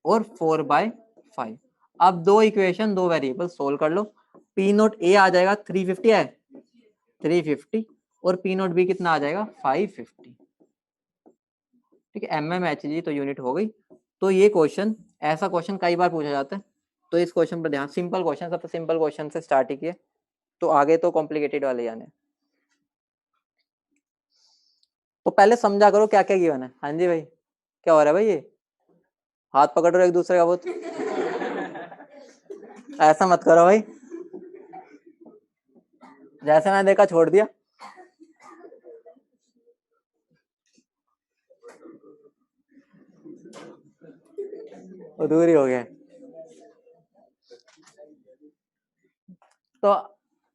और 4/5। अब दो इक्वेशन दो वेरिएबल सोल्व कर लो, पी नोट ए आ जाएगा 350 है 350, और पी नोट बी कितना आ जाएगा 550, ठीक है। mmHg तो यूनिट हो गई। तो ये क्वेश्चन, ऐसा क्वेश्चन कई बार पूछा जाता है, तो इस क्वेश्चन पर ध्यान, सिंपल क्वेश्चन, सबसे सिंपल क्वेश्चन से स्टार्ट ही किए, तो आगे तो कॉम्प्लिकेटेड वाले आने। तो पहले समझा करो क्या क्या गिवन है। हाँ जी भाई, क्या हो रहा है भाई, ये हाथ पकड़ रहे हो एक दूसरे का बहुत, ऐसा मत करो भाई, जैसे मैंने देखा छोड़ दिया। अधूरी हो गया। तो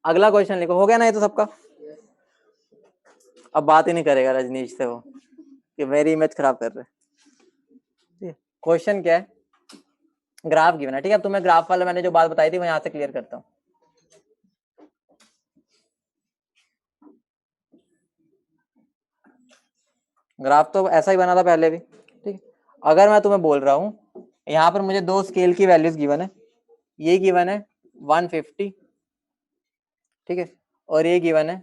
अगला क्वेश्चन लिखो, हो गया ना ये तो सबका। अब बात ही नहीं करेगा रजनीश से वो, कि मेरी इमेज खराब कर रहे। क्वेश्चन क्या है, ग्राफ गिवन है, ठीक है। अब तुम्हें ग्राफ वाला मैंने जो बात बताई थी मैं यहाँ से क्लियर करता हूँ। ग्राफ तो ऐसा ही बना था पहले भी, ठीक है। अगर मैं तुम्हें बोल रहा हूँ यहाँ पर मुझे दो स्केल की वैल्यूज गिवन है, ये गिवन है 150, ठीक है, और ये गिवन है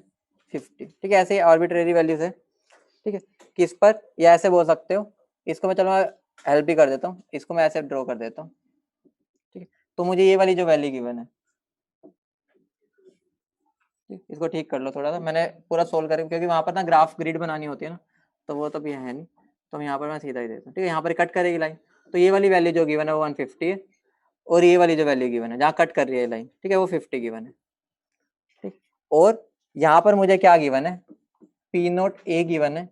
50, ठीक है। ऐसे आर्बिट्रेरी वैल्यूज है, ठीक है। किस पर, या ऐसे बोल सकते हो, इसको मैं चलो मैं हेल्प भी कर देता हूँ, इसको मैं ऐसे ड्रॉ कर देता हूँ, ठीक है। तो मुझे ये वाली जो वैल्यू गिवन है, इसको ठीक कर लो थोड़ा सा, मैंने पूरा सोल्व कर, क्योंकि वहां पर ना ग्राफ ग्रिड बनानी होती है ना, तो वो तो भी है नहीं, तो यहाँ पर मैं सीधा ही देता हूँ, ठीक है। यहाँ पर कट करेगी लाइन, तो ये वाली वैल्यू जो गिवन है वो 150 है, और ये वाली जो वैल्यू गिवन है जहाँ कट कर रही है लाइन, ठीक है, वो 50 गिवन है, ठीक। और यहाँ पर मुझे क्या गिवन है, पी नोट ए गिवन है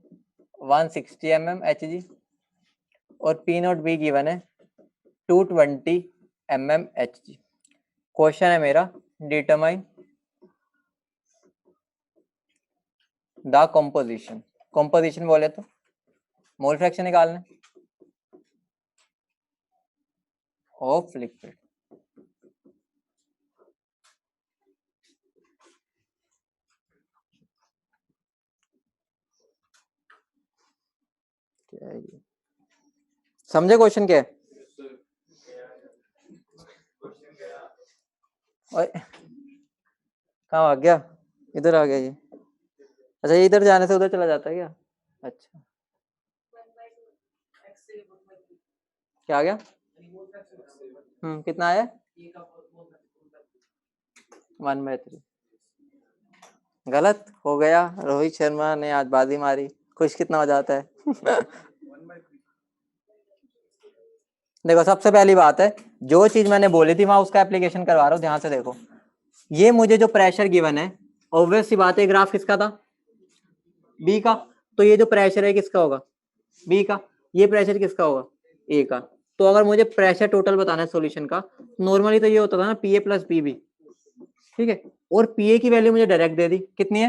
160 mmHg, और पी नोट बी गिवन है 220 mmHg। क्वेश्चन है मेरा, डिटरमाइन द कंपोजिशन, कंपोजिशन बोले तो मोल फ्रैक्शन निकालना ऑफ लिक्विड। समझे क्वेश्चन क्या है, कहाँ आ गया, इधर आ गया ये, अच्छा ये इधर जाने से उधर चला जाता है क्या, अच्छा क्या आ गया, कितना आया 1/3, गलत हो गया। रोहित शर्मा ने आज बाजी मारी, खुश कितना हो जाता है देखो सबसे पहली बात है, जो चीज मैंने बोली थी वहां उसका एप्लीकेशन करवा रहा हूँ, ध्यान से देखो। ये मुझे जो प्रेशर गिवन है, ऑब्वियस सी बात है ग्राफ किसका था, बी का, तो ये जो प्रेशर है किसका होगा, बी का, ये प्रेशर किसका होगा, ए का। तो अगर मुझे प्रेशर टोटल बताना है सॉल्यूशन का, नॉर्मली तो ये होता था ना P A plus P B, ठीक है। और पी ए की वैल्यू मुझे डायरेक्ट दे दी, कितनी है,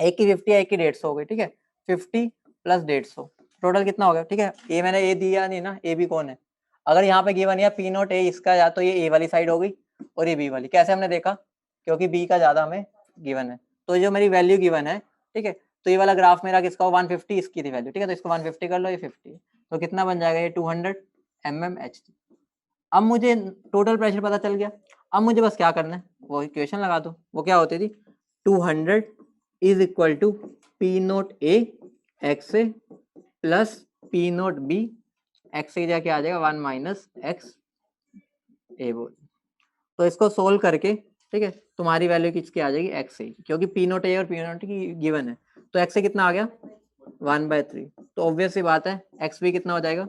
एक की 50 है, एक की 150 हो गई, ठीक है। 50 प्लस 150 टोटल कितना हो गया, ठीक है। ए मैंने ए दिया नहीं ना, ए बी कौन है, अगर यहाँ पे गिवन है पी नोट ए इसका, या तो ये ए वाली साइड होगी और ये बी वाली। कैसे हमने देखा, क्योंकि बी का ज्यादा हमें गिवन है। तो जो मेरी वैल्यू गिवन है, ठीक है, तो ये वाला ग्राफ मेरा किसका हो, 150 इसकी थी वैल्यू, ठीक है, तो इसको 150 कर लो, ये 50, तो कितना बन जाएगा ये 200 mmHg। अब मुझे टोटल प्रेशर पता चल गया। अब मुझे बस क्या करना है, वो इक्वेशन लगा दो। वो क्या होती थी, 200 is equal to P nought A X A plus P nought B X की जगह क्या आ जाएगा, 1 माइनस एक्स ए बोल। तो इसको सोल्व करके, ठीक है, तुम्हारी वैल्यू किसकी आ जाएगी, एक्स ए, क्योंकि पी नोट ए और पी नोट की गिवन है। तो एक्स ए कितना आ गया, 1/3। तो ऑब्वियस सी बात है एक्स बी कितना हो जाएगा,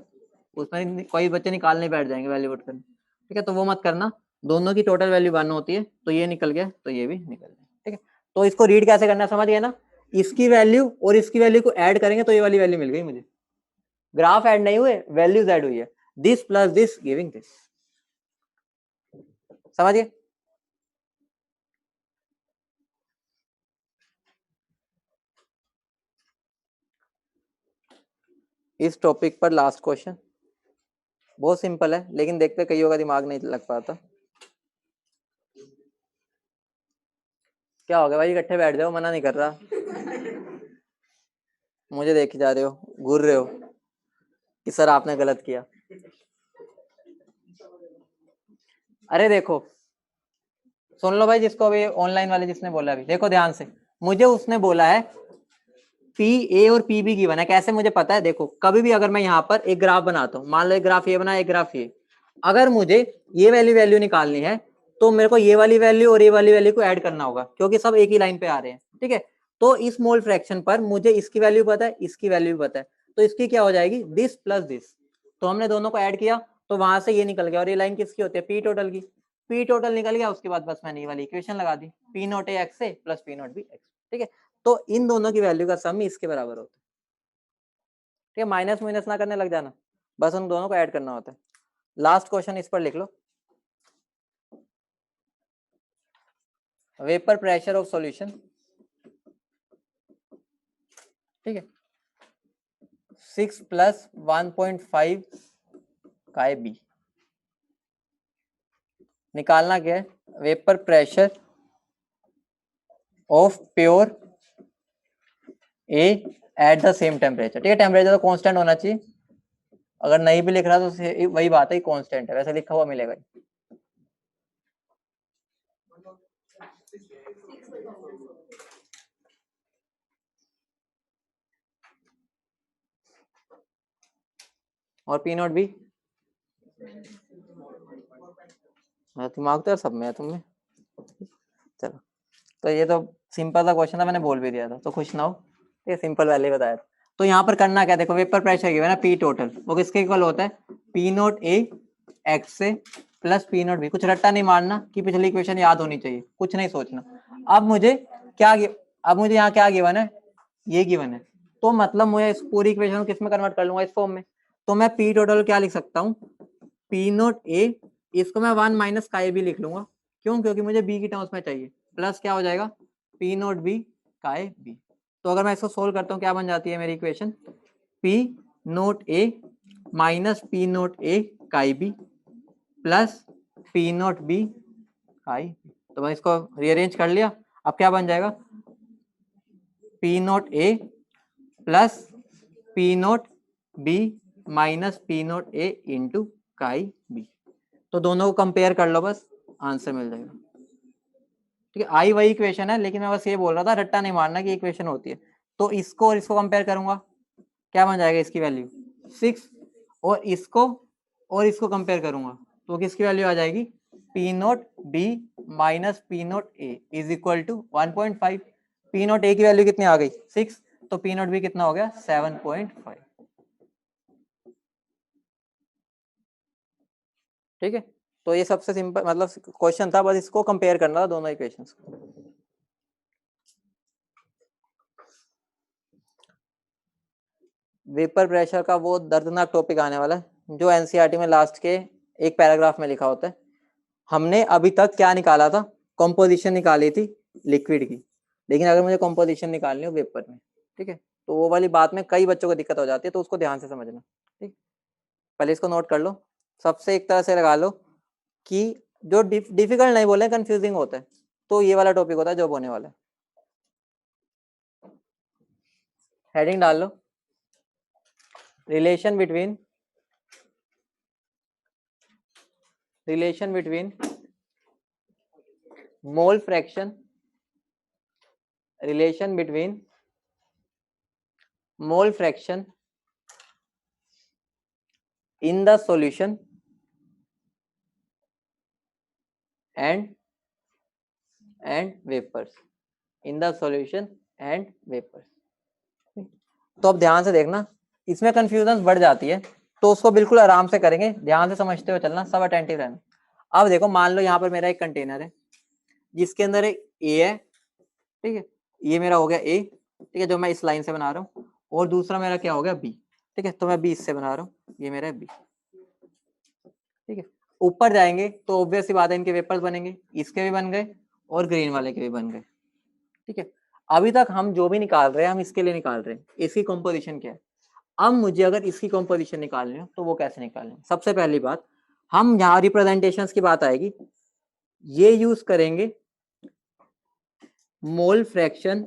उसमें कोई बच्चे निकालने बैठ जाएंगे वैल्यू पुट करने, ठीक है, तो वो मत करना। दोनों की टोटल वैल्यू 1 होती है, तो ये निकल गया तो ये भी निकल गया, ठीक है। तो इसको रीड कैसे करना है समझ गए ना, इसकी वैल्यू और इसकी वैल्यू को ऐड करेंगे तो ये वाली वैल्यू मिल गई मुझे। ग्राफ ऐड नहीं हुए, वैल्यूज ऐड हुई है, this plus this giving this, समझिए। इस टॉपिक पर लास्ट क्वेश्चन बहुत सिंपल है, लेकिन देखते कईयों का दिमाग नहीं लग पाता। क्या हो गया भाई, इकट्ठे बैठ जाओ, मना नहीं कर रहा। मुझे देखे जा रहे हो, घूर रहे हो कि सर आपने गलत किया। अरे देखो, सुन लो भाई, जिसको अभी ऑनलाइन वाले जिसने बोला, अभी देखो ध्यान से, मुझे उसने बोला है पी ए और पी बी गिवन है। कैसे मुझे पता है, देखो कभी भी अगर मैं यहाँ पर एक ग्राफ बनाता हूँ, मान लो एक ग्राफ ये बना, एक ग्राफ ये, अगर मुझे ये वैल्यू निकालनी है तो मेरे को ये वाली वैल्यू और ये वाली वैल्यू को ऐड करना होगा, क्योंकि सब एक ही लाइन पे आ रहे हैं, ठीक है। तो इस मोल फ्रैक्शन पर मुझे इसकी वैल्यू पता है, इसकी वैल्यू भी पता है, तो इसकी क्या हो जाएगी, दिस प्लस दिस। तो हमने दोनों को ऐड किया तो वहां से ये निकल गया, और ये लाइन किसकी होती है, पी टोटल की। पी टोटल निकल गया, उसके बाद बस मैंने ये वाली इक्वेशन लगा दी, P nought A X A plus P nought B X, ठीक है। तो इन दोनों की वैल्यू का सम इसके बराबर होता है, ठीक है। माइनस माइनस ना करने लग जाना, बस उन दोनों को ऐड करना होता है। लास्ट क्वेश्चन इस पर लिख लो, वेपर प्रेशर ऑफ सॉल्यूशन, ठीक है, 6 प्लस 1.5 का बी। निकालना क्या है, vapour pressure of pure A at the same temperature, ठीक है। टेम्परेचर तो कांस्टेंट होना चाहिए, अगर नहीं भी लिख रहा तो वही बात है, कांस्टेंट है, वैसे लिखा हुआ मिलेगा। और पी नॉट बी, दिमाग तो सब में है तुम्हें। चलो, तो ये तो सिंपल सा क्वेश्चन था, मैंने बोल भी दिया था, तो खुश ना हो, ये सिंपल वैल्यू बताया था। तो यहाँ पर करना क्या, देखो वेपर प्रेशर गिवन है पी टोटल, वो किसके इक्वल होता है, पी नोट ए एक्स से प्लस पी नोट बी। कुछ रट्टा नहीं मारना कि पिछली इक्वेशन याद होनी चाहिए, कुछ नहीं सोचना। अब मुझे क्या, अब मुझे यहाँ क्या गिवन है, ये गिवन है, तो मतलब मुझे इस पूरी इक्वेशन को किस में कन्वर्ट कर लूंगा, इस फॉर्म में। तो मैं पी टोटल क्या लिख सकता हूँ, पी नोट ए, इसको मैं 1 माइनस का ए भी लिख लूंगा, क्यों, क्योंकि मुझे बी की टर्म्स में चाहिए, प्लस क्या हो जाएगा, पी नोट बी का ए बी। तो अगर मैं इसको सोल्व करता हूँ क्या बन जाती है मेरी equation, P nought A minus P nought A chi B plus P nought B chi. तो मैं इसको रीअरेंज कर लिया, अब क्या बन जाएगा, P nought A plus P nought B minus P nought A into chi B. तो दोनों को कंपेयर कर लो, बस आंसर मिल जाएगा, ठीक है। आई वही इक्वेशन है, लेकिन मैं बस ये बोल रहा था रट्टा नहीं मारना कि इक्वेशन होती है। तो इसको और इसको कंपेयर करूंगा, क्या बन जाएगा, इसकी वैल्यू 6, और इसको कंपेयर करूंगा तो किसकी वैल्यू आ जाएगी, P nought B minus P nought A is equal to 1.5। P nought A की वैल्यू कितनी आ गई, 6, तो पी नोट बी कितना हो गया, 7.5, ठीक है। तो ये सबसे सिंपल मतलब क्वेश्चन था, बस इसको कंपेयर करना था दोनों इक्वेशंस को। वेपर प्रेशर का वो दर्दनाक टॉपिक आने वाला है जो एनसीईआरटी में लास्ट के एक पैराग्राफ में लिखा होता है। हमने अभी तक क्या निकाला था, कॉम्पोजिशन निकाली थी लिक्विड की, लेकिन अगर मुझे कॉम्पोजिशन निकालनी हो वेपर में, ठीक है, तो वो वाली बात में कई बच्चों को दिक्कत हो जाती है, तो उसको ध्यान से समझना, ठीक। पहले इसको नोट कर लो, सबसे एक तरह से लगा लो कि जो डिफिकल्ट नहीं बोले, कंफ्यूजिंग होता है, तो ये वाला टॉपिक होता है जो होने वाला है। हेडिंग डाल लो, relation between mole fraction, relation between mole fraction in the solution and vapors, in the solution and vapors। तो अब ध्यान से देखना, इसमें कंफ्यूजन बढ़ जाती है, तो उसको बिल्कुल आराम से करेंगे, ध्यान से समझते हुए चलना, सब अटेंटिव रहना। अब देखो, मान लो यहाँ पर मेरा एक कंटेनर है जिसके अंदर एक ए है, ठीक है, ये मेरा हो गया ए, ठीक है, जो मैं इस लाइन से बना रहा हूँ, और दूसरा मेरा क्या हो गया बी, ठीक है, तो मैं बी इससे बना रहा हूँ, ये मेरा बी, ठीक है। ऊपर जाएंगे तो ऑब्वियस सी बात है, इनके वेपर्स बनेंगे, इसके भी बन गए और ग्रीन वाले के भी बन गए, ठीक है। अभी तक हम जो भी निकाल रहे हैं, हम इसके लिए निकाल रहे हैं, इसकी कंपोजिशन क्या है। अब मुझे अगर इसकी कंपोजिशन निकालनी हो तो वो कैसे निकालें। सबसे पहली बात, हम यहाँ रिप्रेजेंटेशंस की बात आएगी, ये यूज करेंगे मोल फ्रैक्शन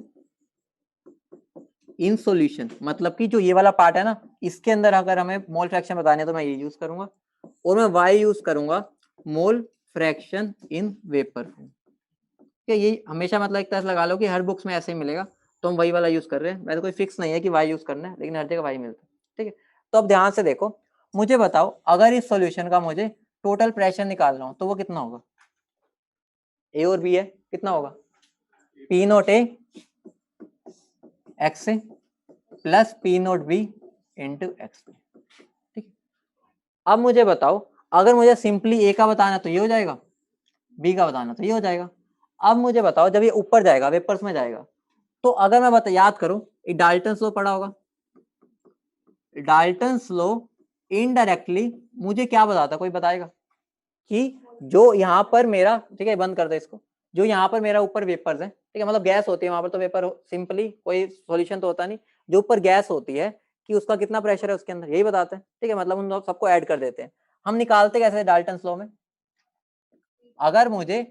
इन सॉल्यूशन, मतलब कि जो ये वाला पार्ट है ना, इसके अंदर अगर हमें मोल फ्रैक्शन बताने तो मैं ये यूज करूंगा, और मैं वाई यूज करूंगा mole fraction in vapour form. ये हमेशा मतलब एक तरह से लगा लो कि हर बुक्स में ऐसे ही मिलेगा, तो हम वही वाला यूज कर रहे हैं। वैसे कोई फिक्स नहीं है कि वाई यूज करना है, लेकिन हर जगह वाई मिलता है, ठीक है। तो अब ध्यान से देखो, मुझे बताओ अगर इस सॉल्यूशन का मुझे टोटल प्रेशर निकालना हो तो वो कितना होगा। ए और बी है, कितना होगा, पी नोट ए एक्स से plus P nought B into X, ठीक है। अब मुझे बताओ, अगर मुझे सिंपली ए का बताना तो ये हो जाएगा, बी का बताना तो ये हो जाएगा। अब मुझे बताओ, जब ये ऊपर जाएगा, वेपर्स में जाएगा, तो अगर मैं याद करूं, डाल्टन्स लॉ पढ़ा होगा, डाल्टन्स लॉ इनडायरेक्टली मुझे क्या बताता, कोई बताएगा कि जो यहाँ पर मेरा, ठीक है, बंद कर दे इसको, जो यहाँ पर मेरा ऊपर वेपर्स है, ठीक है, मतलब गैस होती है वहां पर, तो वेपर सिंपली कोई सॉल्यूशन तो होता नहीं, जो ऊपर गैस होती है कि उसका कितना प्रेशर है उसके अंदर, यही बताते हैं, ठीक है, मतलब उन सबको ऐड कर देते हैं। हम निकालते कैसे डाल्टन्स लॉ में, अगर मुझे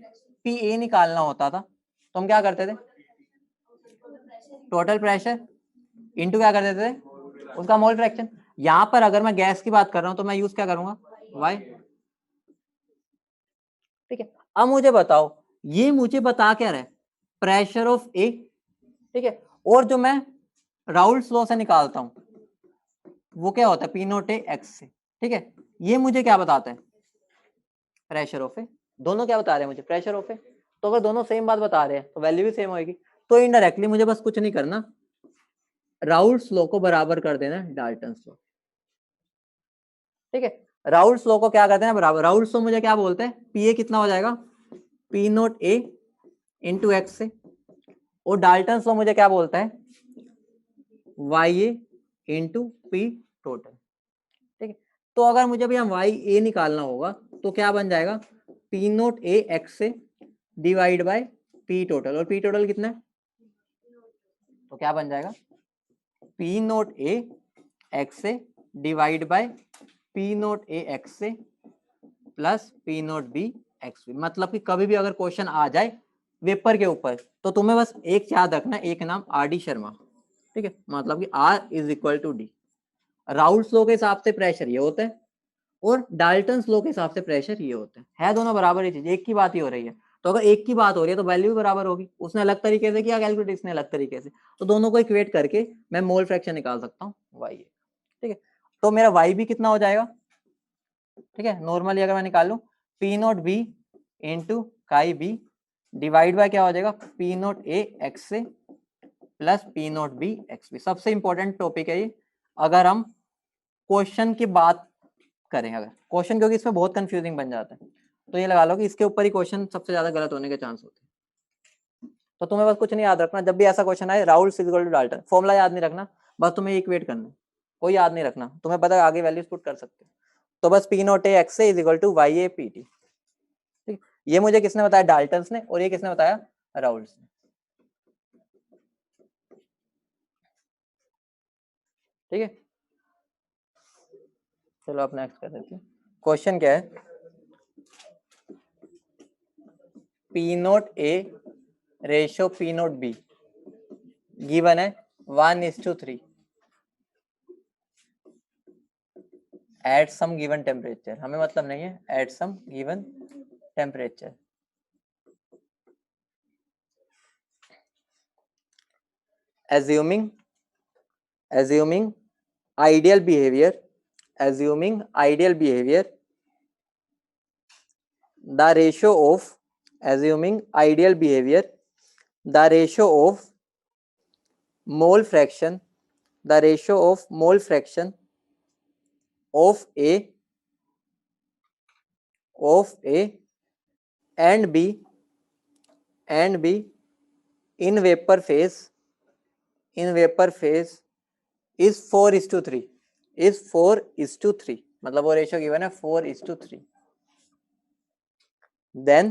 पी ए निकालना होता था तो हम क्या करते थे, टोटल प्रेशर इनटू क्या कर देते थे, उसका मोल फ्रैक्शन। यहां पर अगर मैं गैस की बात कर रहा हूं तो मैं यूज क्या करूंगा, वाई, ठीक है। अब मुझे बताओ, ये मुझे बता क्या रहा है, प्रेशर ऑफ ए, ठीक है, और जो मैं राउल्स लॉ से निकालता हूं वो क्या होता है, पी नोट ए एक्स से, ठीक है। ये मुझे क्या बताता है, प्रेशर ऑफ ए। दोनों क्या बता रहे हैं मुझे, प्रेशर ऑफ ए। तो अगर दोनों सेम बात बता रहे हैं तो वैल्यू भी सेम होगी, तो इनडायरेक्टली मुझे बस कुछ नहीं करना, राउल्स लॉ को बराबर कर देना डाल्टन्स लॉ, ठीक है। राउल्स लॉ को क्या करते हैं बराबर, राउल्स लॉ मुझे क्या बोलते हैं, पी ए कितना हो जाएगा, P nought A into x से, और डाल्टन्स लॉ मुझे क्या बोलता है, वाई ए इंटू पी टोटल, ठीक है। तो अगर मुझे भैया वाई ए निकालना होगा तो क्या बन जाएगा, पी नोट ए एक्स से डिवाइड बाय पी टोटल, और पी टोटल कितना है, तो क्या बन जाएगा, पी नोट ए एक्स से divide by P nought A X से plus P nought B X B. मतलब कि कभी भी अगर क्वेश्चन आ जाए वेपर के ऊपर तो तुम्हें बस एक याद रखना, एक नाम आर डी शर्मा, ठीक है, मतलब कि R is equal to D. Raoult's law के हिसाब से प्रेशर ये होता है और डाल्टन्स लॉ के हिसाब से प्रेशर ये होता है दोनों बराबर ही चीज, एक की बात ही हो रही है। तो अगर एक की बात हो रही है तो वैल्यू भी बराबर होगी, उसने अलग तरीके से किया कैलकुलेट, इसने अलग तरीके से, तो दोनों को इक्वेट करके मैं मोल फ्रैक्शन निकाल सकता हूँ वाई, ठीक है। तो मेरा वाई भी कितना हो जाएगा, ठीक है, नॉर्मली अगर मैं निकालू P nought B into chi B divide by क्या हो जाएगा, पी नोट ए एक्स से plus P nought B X B. सबसे इंपॉर्टेंट टॉपिक है ये, अगर हम क्वेश्चन की बात करें, अगर क्वेश्चन, क्योंकि इसमें बहुत कंफ्यूजिंग बन जाता है, तो ये लगा लो कि इसके ऊपर ही क्वेश्चन सबसे ज्यादा गलत होने के चांस होते हैं। तो तुम्हें बस कुछ नहीं याद रखना, जब भी ऐसा क्वेश्चन आए Raoult equal to Dalton, formula याद नहीं रखना, बस तुम्हें इक्वेट करना, कोई याद नहीं रखना, तुम्हें पता है आगे वैल्यूज पुट कर सकते हो। तो बस P nought A X is equal to Y A P T, ठीक। ये मुझे किसने बताया, डाल्टन्स ने, और ये किसने बताया, राउल्स ने, ठीक है। चलो आप नेक्स्ट कर देते हैं। क्वेश्चन क्या है, P nought A ratio P nought be given है 1:3 एट सम गिवन टेम्परेचर, हमें मतलब नहीं है, at some given temperature. assuming ideal behavior, assuming ideal behavior, the ratio of, assuming ideal behavior, the ratio of mole fraction, the ratio of mole fraction of A and B in vapor phase is 4:3, is 4:3, मतलब वो ratio given है 4:3। then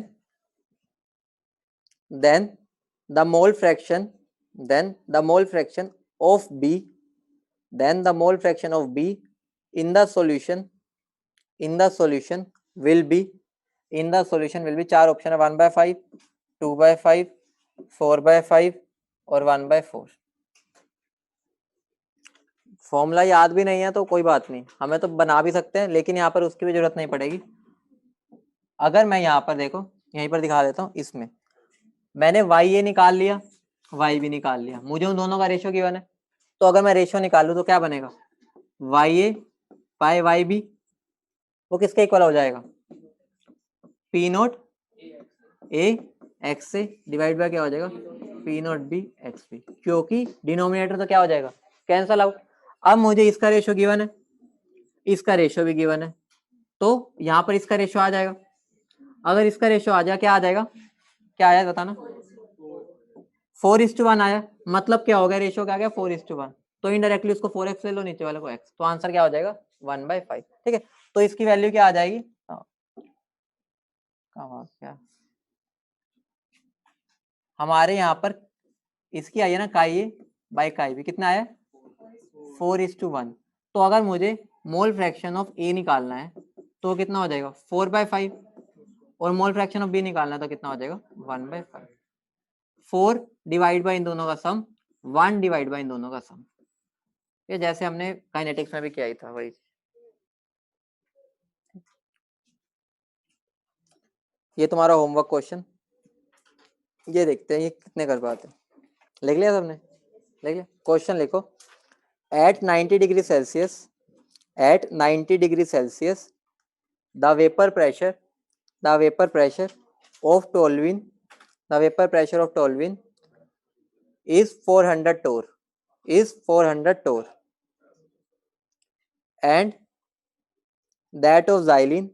the mole fraction of B, then the mole fraction of B in the solution will be, चार option है, 1/5, 2/5, 4/5 और 1/4। Formula याद भी नहीं है तो कोई बात नहीं, हमें तो बना भी सकते हैं, लेकिन यहाँ पर उसकी भी जरूरत नहीं पड़ेगी। अगर मैं यहाँ पर देखो, यहीं पर दिखा देता हूँ, इसमें मैंने वाई ए निकाल लिया, वाई बी निकाल लिया, मुझे उन दोनों का रेशियो गिवन है, तो अगर मैं रेशियो निकालूं तो क्या बनेगा, Y A by Y B, वो किसके इक्वल हो जाएगा, पी नोट ए एक्स से डिवाइड बाय क्या हो जाएगा, P nought B X B, क्योंकि डिनोमिनेटर तो क्या हो जाएगा, कैंसल आउट। अब मुझे इसका रेशियो गिवन है, इसका रेशियो भी गिवन है, तो यहाँ पर इसका रेशियो आ जाएगा। अगर इसका रेशियो आ जाए, क्या आ जाएगा, क्या आया बताना, 4:1 आया, मतलब क्या हो गया, रेशियो क्या आ गया 4:1, तो इनडायरेक्टली उसको 4x ले लो, नीचे वाले को x, तो आंसर क्या हो जाएगा 1/5। ठीक है, तो इसकी वैल्यू क्या आ जाएगी, क्या हमारे यहाँ पर इसकी आई है ना, काई ए बाई काई बी, कितना आया 4:1। तो अगर मुझे मोल फ्रैक्शन ऑफ ए निकालना है तो कितना हो जाएगा 4/5, और मोल फ्रैक्शन ऑफ बी निकालना है तो कितना हो जाएगा 1/5। 4 डिवाइड बाई इन दोनों का सम, 1 डिवाइड बाई इन दोनों का सम, ये जैसे हमने काइनेटिक्स में भी किया ही था वही। ये तुम्हारा होमवर्क क्वेश्चन, ये देखते हैं ये कितने कर पाते हैं। लिख लिया सबने, लिख लिया, क्वेश्चन लिखो। At 90 degree Celsius, at 90 degree Celsius the vapor pressure of toluene, the vapor pressure of toluene is 400 torr, is 400 torr, and that of xylene,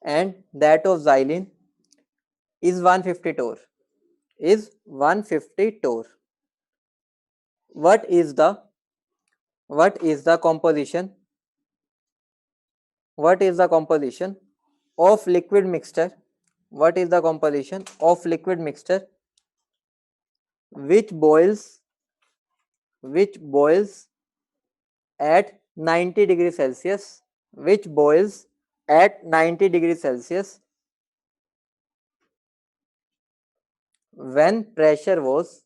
and that of xylene is 150 torr, is 150 torr. What is the composition, what is the composition of liquid mixture, what is the composition of liquid mixture which boils at 90 degree Celsius, which boils at 90 degree Celsius when pressure was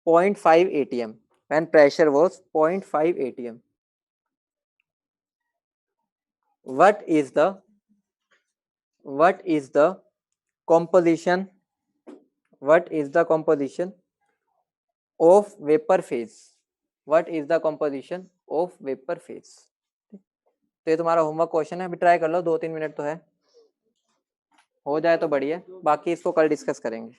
0.5 atm, when pressure was 0.5 atm. What is the composition, what is the composition of vapor phase, what is the composition of vapor phase। तो ये तुम्हारा homework question है, अभी try कर लो, 2-3 minute तो है, हो जाए तो बढ़िया, बाकी इसको कल डिस्कस करेंगे।